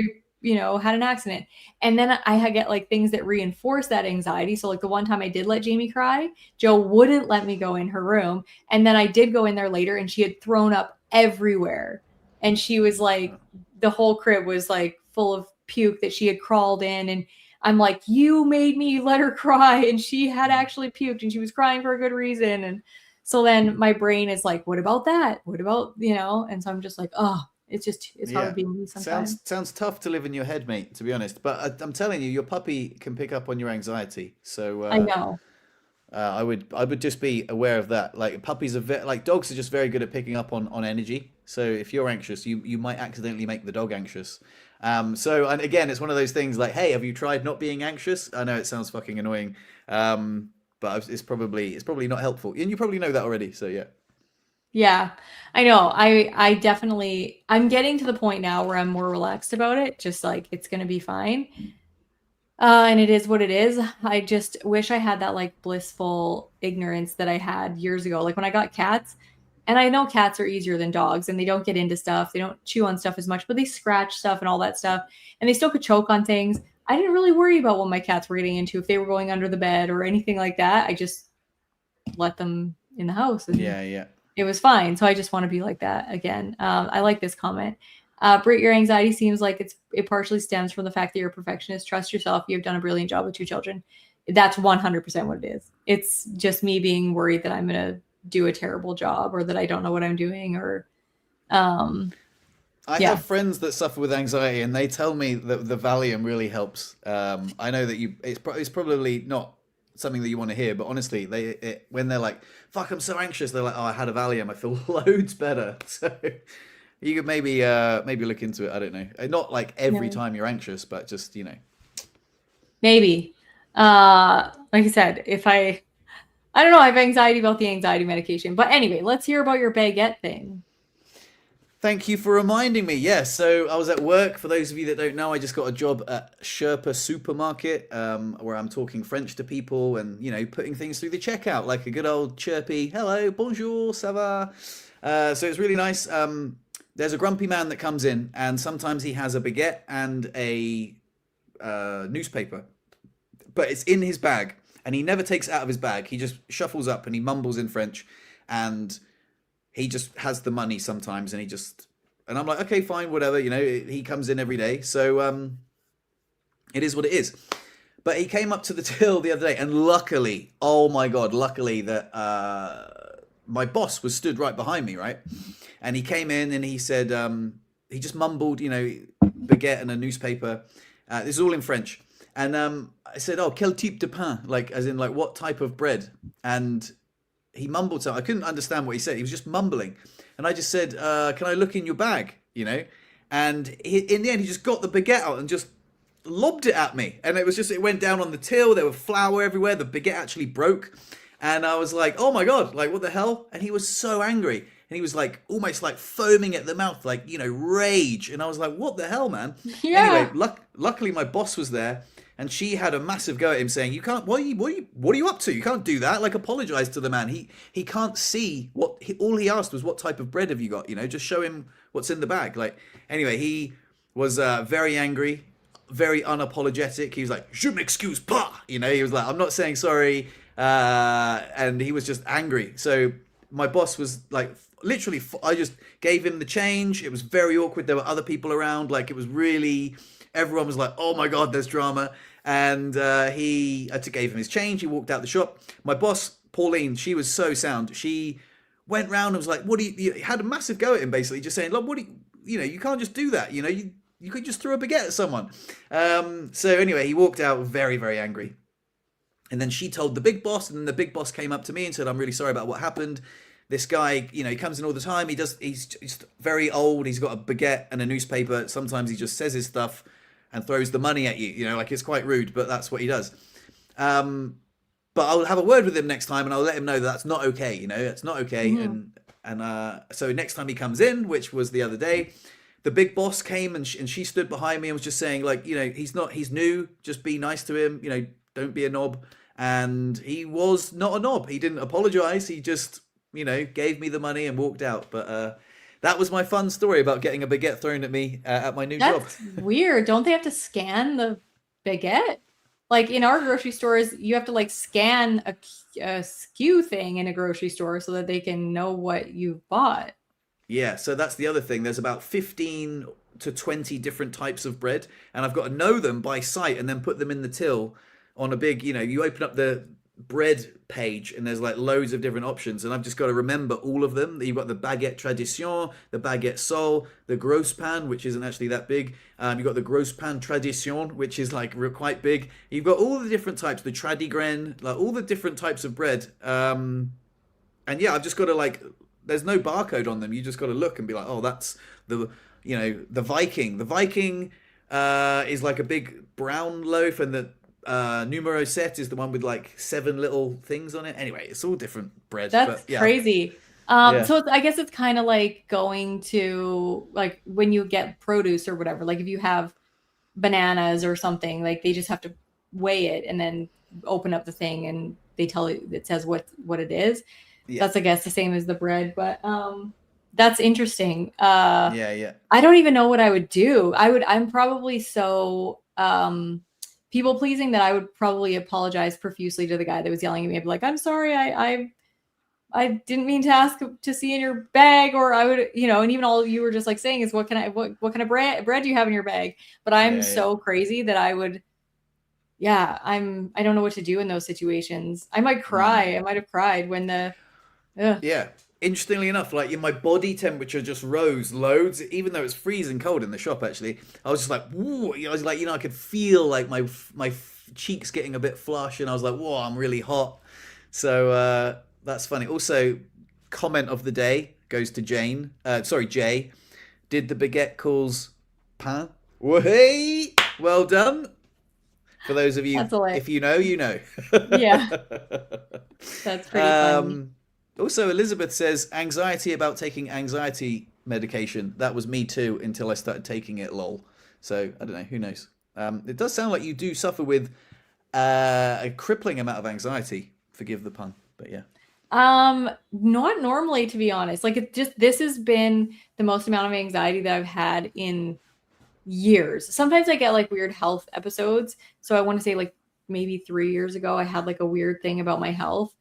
had an accident? And then I get like things that reinforce that anxiety. So like the one time I did let Jamie cry, Joe wouldn't let me go in her room. And then I did go in there later, and she had thrown up everywhere. And she was like, the whole crib was like full of puke that she had crawled in. And I'm like, you made me let her cry. And she had mm. actually puked, and she was crying for a good reason. And so then my brain is like, what about that? What about, And so I'm just like, oh, it's hard Yeah. being me sometimes. Sounds tough to live in your head, mate, to be honest. But I'm telling you, your puppy can pick up on your anxiety. So I know. I would just be aware of that. Like puppies are like dogs are just very good at picking up on energy. So if you're anxious, you might accidentally make the dog anxious. So and again, it's one of those things like, hey, have you tried not being anxious? I know it sounds fucking annoying, but it's probably not helpful, and you probably know that already. So yeah. Yeah, I know. I'm getting to the point now where I'm more relaxed about it. Just like it's gonna be fine. And it is what it is. I just wish I had that like blissful ignorance that I had years ago. Like when I got cats, and I know cats are easier than dogs, and they don't get into stuff. They don't chew on stuff as much, but they scratch stuff and all that stuff. And they still could choke on things. I didn't really worry about what my cats were getting into, if they were going under the bed or anything like that. I just let them in the house, and Yeah, yeah. it was fine. So I just want to be like that again. I like this comment. Britt, your anxiety seems like it partially stems from the fact that you're a perfectionist. Trust yourself. You've done a brilliant job with two children. That's 100% what it is. It's just me being worried that I'm going to do a terrible job, or that I don't know what I'm doing, or um I have Yeah. friends that suffer with anxiety, and they tell me that the Valium really helps. I know that it's probably not something that you want to hear, but honestly, when they're like, "Fuck, I'm so anxious," they're like, "Oh, I had a Valium, I feel loads better." So you could maybe look into it. I don't know, not like every Yeah. time you're anxious, but just Maybe. Like I said, if I don't know, I have anxiety about the anxiety medication. But anyway, let's hear about your baguette thing. Thank you for reminding me. Yes, so I was at work. For those of you that don't know, I just got a job at Sherpa Supermarket, where I'm talking French to people and putting things through the checkout like a good old chirpy "Hello, bonjour, ça va." So it's really nice. There's a grumpy man that comes in, and sometimes he has a baguette and a newspaper, but it's in his bag, and he never takes it out of his bag. He just shuffles up and he mumbles in French, and he just has the money sometimes, and I'm like, okay, fine, whatever. He comes in every day, so it is what it is. But he came up to the till the other day, and luckily, oh my god, luckily that my boss was stood right behind me, right? And he came in and he said, he just mumbled, baguette and a newspaper. This is all in French. And I said, oh, quel type de pain? Like, as in, like, what type of bread? And he mumbled something. I couldn't understand what he said. He was just mumbling. And I just said, can I look in your bag? And in the end, he just got the baguette out and just lobbed it at me. And it went down on the till. There was flour everywhere. The baguette actually broke. And I was like, oh my God, like, what the hell? And he was so angry. And he was like, almost like foaming at the mouth, like, rage. And I was like, what the hell, man? Yeah. Anyway, luckily my boss was there. And she had a massive go at him, saying, "You can't. What are you up to? You can't do that. Like, apologize to the man. He can't see all he asked was, what type of bread have you got? Just show him what's in the bag." Like, anyway, he was very angry, very unapologetic. He was like, "Je m'excuse pas." He was like, "I'm not saying sorry," and he was just angry. So my boss was like, literally, I just gave him the change. It was very awkward. There were other people around. Like, it was really. Everyone was like, "Oh my God, there's drama." And I gave him his change. He walked out the shop. My boss, Pauline, she was so sound. She went round and was like, "What do you?" Had a massive go at him, basically, just saying, "Look, what do you can't just do that. You could just throw a baguette at someone." So anyway, he walked out very, very angry. And then she told the big boss, and then the big boss came up to me and said, "I'm really sorry about what happened. This guy, he comes in all the time. He's very old. He's got a baguette and a newspaper. Sometimes he just says his stuff and throws the money at you. Like, it's quite rude, but that's what he does. But I'll have a word with him next time, and I'll let him know that that's not okay. It's not okay." Mhm. And so next time he comes in, which was the other day, the big boss came, and she stood behind me and was just saying, like, he's new. Just be nice to him. Don't be a knob. And he was not a knob. He didn't apologize. He just gave me the money and walked out. But that was my fun story about getting a baguette thrown at me at my new job. That's weird. Don't they have to scan the baguette? Like, in our grocery stores, you have to like scan a SKU thing in a grocery store so that they can know what you've bought. Yeah, so that's the other thing. There's about 15 to 20 different types of bread, and I've got to know them by sight and then put them in the till on a big, you open up the bread page and there's like loads of different options, and I've just got to remember all of them. You've got the baguette tradition, the baguette sol, the gros pan, which isn't actually that big. You've got the gros pan tradition, which is like quite big. You've got all the different types, the tradigren, like all the different types of bread. And yeah, I've just got to like, there's no barcode on them. You just got to look and be like, oh, that's the Viking. The Viking is like a big brown loaf, and the numero set is the one with like 7 little things on it. Anyway, it's all different bread. That's But yeah, crazy. yeah, So I guess it's kind of like going to like when you get produce or whatever, like if you have bananas or something, like they just have to weigh it and then open up the thing and they tell you, it says what it is. yeah, That's, I guess, the same as the bread, but that's interesting. yeah, yeah. I don't even know what I would do. I'm probably so people pleasing that I would probably apologize profusely to the guy that was yelling at me. I'd be like, "I'm sorry, I didn't mean to ask to see in your bag," or I would, and even all you were just like saying is, what kind of bread do you have in your bag? But I'm Yeah, yeah. so crazy that I would, yeah, I don't know what to do in those situations. I might Mm. cry. I might have cried when the, ugh. Yeah. interestingly enough, like my body temperature just rose loads, even though it's freezing cold in the shop. Actually, I was just like, whoa, I was like, I could feel like my cheeks getting a bit flush, and I was like, whoa, I'm really hot. So that's funny. Also, comment of the day goes to Jane. Sorry, Jay. Did the baguette calls pain? Hey, well done. For those of you, That's hilarious. if you know, you know. Yeah, that's pretty funny. um, Also, Elizabeth says anxiety about taking anxiety medication. That was me too until I started taking it. Lol. So I don't know. Who knows? It does sound like you do suffer with a crippling amount of anxiety. Forgive the pun, but yeah. Not normally, to be honest. Like, it just, this has been the most amount of anxiety that I've had in years. Sometimes I get like weird health episodes. So I want to say like maybe 3 years ago, I had like a weird thing about my health.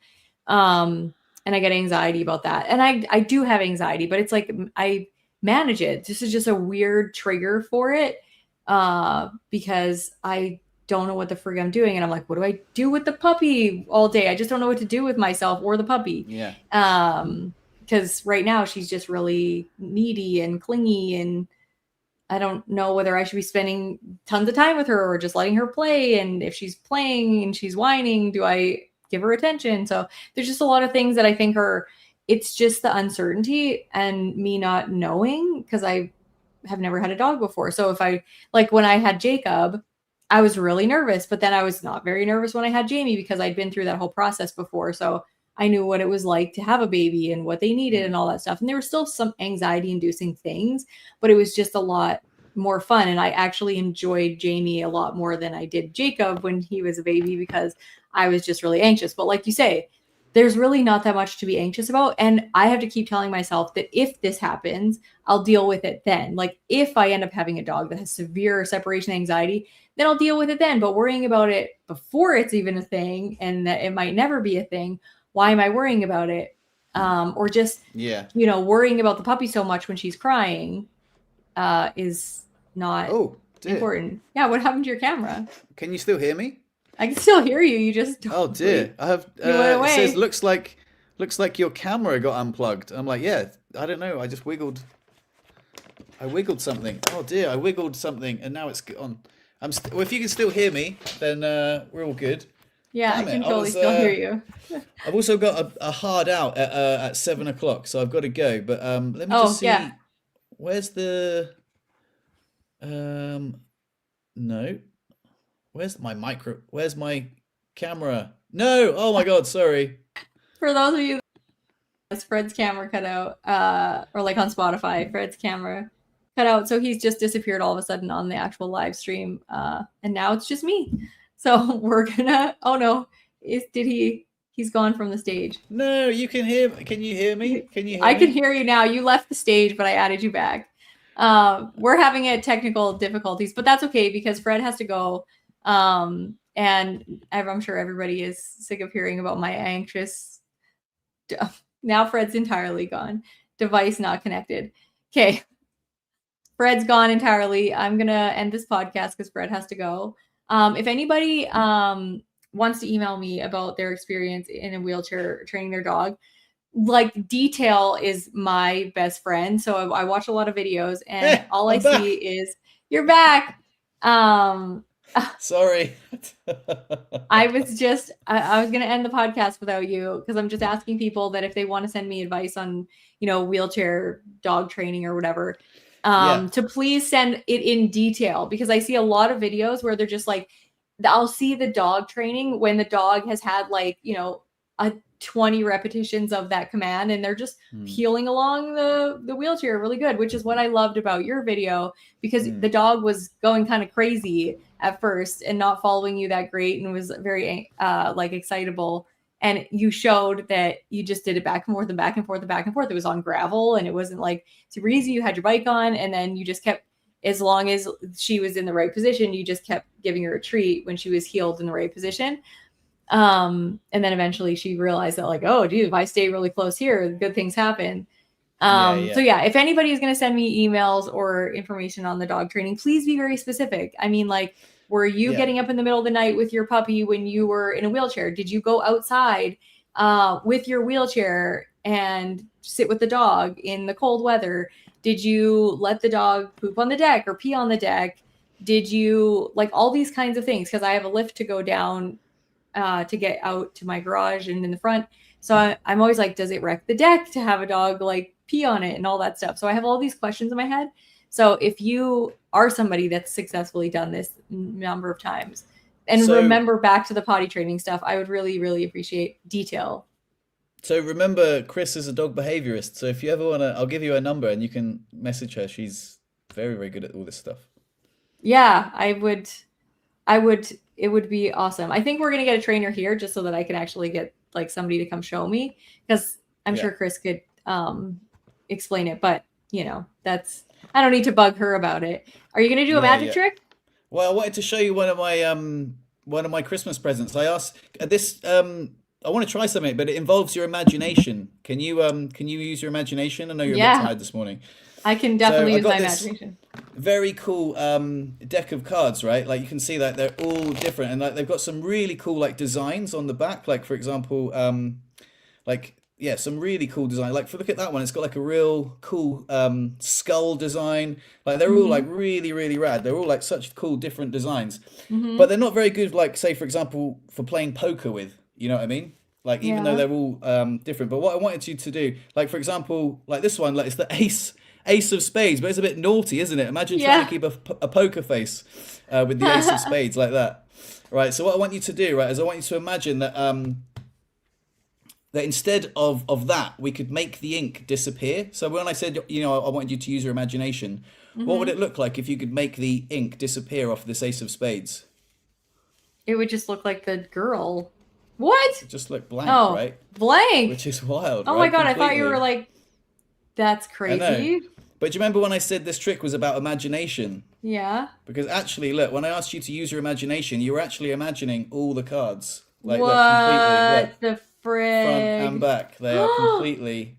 And I get anxiety about that. And I do have anxiety, but it's like I manage it. This is just a weird trigger for it. Because I don't know what the frig I'm doing. And I'm like, what do I do with the puppy all day? I just don't know what to do with myself or the puppy. Yeah. Because right now she's just really needy and clingy, and I don't know whether I should be spending tons of time with her or just letting her play. And if she's playing and she's whining, do I give her attention? So there's just a lot of things that I think it's just the uncertainty and me not knowing, because I have never had a dog before. So like when I had Jacob, I was really nervous, but then I was not very nervous when I had Jamie because I'd been through that whole process before. So I knew what it was like to have a baby and what they needed and all that stuff. And there were still some anxiety inducing things, but it was just a lot more fun. And I actually enjoyed Jamie a lot more than I did Jacob when he was a baby, because I was just really anxious. But like you say, there's really not that much to be anxious about. And I have to keep telling myself that if this happens, I'll deal with it then. Like if I end up having a dog that has severe separation anxiety, then I'll deal with it then. But worrying about it before it's even a thing and that it might never be a thing, why am I worrying about it? Or just, Yeah. Worrying about the puppy so much when she's crying is not important. Yeah, what happened to your camera? Can you still hear me? I can still hear you. You just don't. Oh dear. I have You went away. It says looks like your camera got unplugged. I'm like, yeah, I don't know. I wiggled something. Oh dear, I wiggled something and now it's on. Well, if you can still hear me, then we're all good. Yeah, I can totally still hear you. I've also got a hard out at 7 o'clock, so I've got to go. But let me just see. Yeah. Where's the no. Where's my camera? No! Oh my god, sorry. For those of you, Fred's camera cut out, or like on Spotify, Fred's camera cut out. So he's just disappeared all of a sudden on the actual live stream. And now it's just me. So we're gonna, oh no, he's gone from the stage. No, you can hear me. Can you hear me? Can you hear I me? can hear you now. You left the stage, but I added you back. We're having technical difficulties, but that's okay because Fred has to go. And I'm sure everybody is sick of hearing about my anxious. Now Fred's entirely gone. Device not connected. Okay. Fred's gone entirely. I'm going to end this podcast because Fred has to go. If anybody wants to email me about their experience in a wheelchair training their dog, like detail is my best friend. So I watch a lot of videos and all I see is you're back. Sorry. I was going to end the podcast without you because I'm just asking people that if they want to send me advice on, wheelchair dog training or whatever, to please send it in detail, because I see a lot of videos where they're just like, I'll see the dog training when the dog has had like, a 20 repetitions of that command and they're just peeling along the wheelchair really good, which is what I loved about your video, because the dog was going kind of crazy at first and not following you that great and was very like excitable. And you showed that you just did it back and forth and back and forth and back and forth. It was on gravel and it wasn't like super easy. You had your bike on and then you just kept, as long as she was in the right position, you just kept giving her a treat when she was healed in the right position. And then eventually she realized that like, oh, dude, if I stay really close here, good things happen. So yeah, if anybody is going to send me emails or information on the dog training, please be very specific. I mean, like, were you getting up in the middle of the night with your puppy when you were in a wheelchair? Did you go outside with your wheelchair and sit with the dog in the cold weather? Did you let the dog poop on the deck or pee on the deck? Did you like all these kinds of things? Because I have a lift to go down to get out to my garage and in the front. So I'm always like, does it wreck the deck to have a dog like pee on it and all that stuff? So I have all these questions in my head. So if you are somebody that's successfully done this number of times and So remember back to the potty training stuff, I would really, really appreciate detail. so remember, Chris is a dog behaviorist. So if you ever wanna, I'll give you her number and you can message her. She's very, very good at all this stuff. Yeah, I would, it would be awesome. I think we're going to get a trainer here just so that I can actually get like somebody to come show me because I'm Yeah. sure Chris could explain it, but that's, I don't need to bug her about it. Are you going to do a Yeah, magic yeah. trick? Well, I wanted to show you one of my Christmas presents. I asked this I want to try something, but it involves your imagination. Can you use your imagination? I know you're a bit Yeah, tired this morning. I can So definitely I use my got this imagination. very cool deck of cards, right? Like you can see that they're all different and like they've got some really cool like designs on the back. Like for example, like yeah, some really cool design. Like for look at that one, it's got like a real cool skull design. Like they're all like Hmm. really, really rad. They're all like such cool different designs. But Hmm. they're not very good, like say for example, for playing poker with. You know what I mean? Like even though Yeah. they're all different. But what I wanted you to do, like for example, like this one, like it's the ace of spades, but it's a bit naughty, isn't it? Imagine trying to Yeah. keep a poker face with the ace of spades like that. Right. So what I want you to do, right, is I want you to imagine that that instead of that, we could make the ink disappear. So when I said, I wanted you to use your imagination, what would Hmm. it look like if you could make the ink disappear off this ace of spades? It would just look like the girl. What? It just looked blank, Oh, right? blank. Which is wild, Oh my right? God, I thought you were Completely. like, that's I know. crazy. But do you remember when I said this trick was about imagination? Yeah. Because actually, look, when I asked you to use your imagination, you were actually imagining all the cards. Like, look, completely, look, What the front and frig? back. They are completely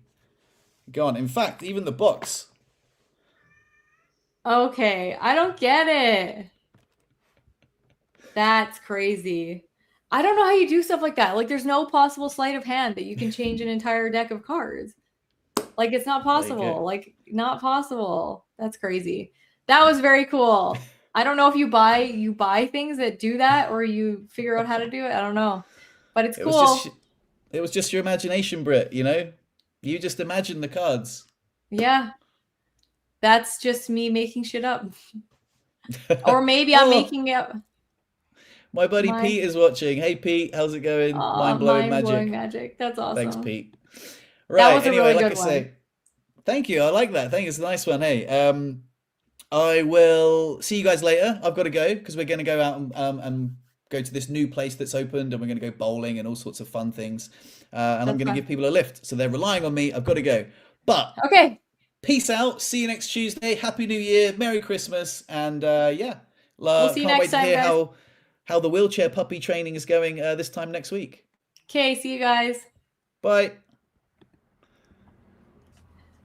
gone. In fact, even the box. Okay, I don't get it. That's crazy. I don't know how you do stuff like that. Like, there's no possible sleight of hand that you can change an entire deck of cards. Like, it's not There you go. possible. Like, not possible. That's crazy. That was very cool. I don't know if you buy things that do that or you figure out how to do it. I don't know. But it's It was just, cool. it was just your imagination, Brit. You just imagine the cards. Yeah. That's just me making shit up. Or maybe I'm Oh, making it my buddy my Pete is watching. Hey, Pete, how's it going? Mind blowing mind-blowing magic. magic. That's Thanks, awesome. Pete. That Right. was a Anyway, really like good I one. say, thank you. I like that. Thank you. It's a nice one. Hey, I will see you guys later. I've got to go because we're going to go out and go to this new place that's opened, and we're going to go bowling and all sorts of fun things. And I'm That's going to fun. give people a lift, so they're relying on me. I've got to go. But Okay. peace out. See you next Tuesday. Happy New Year. Merry Christmas. And yeah, We'll see you can't next wait to time, hear guys. how the wheelchair puppy training is going this time next week. Okay, see you guys. Bye.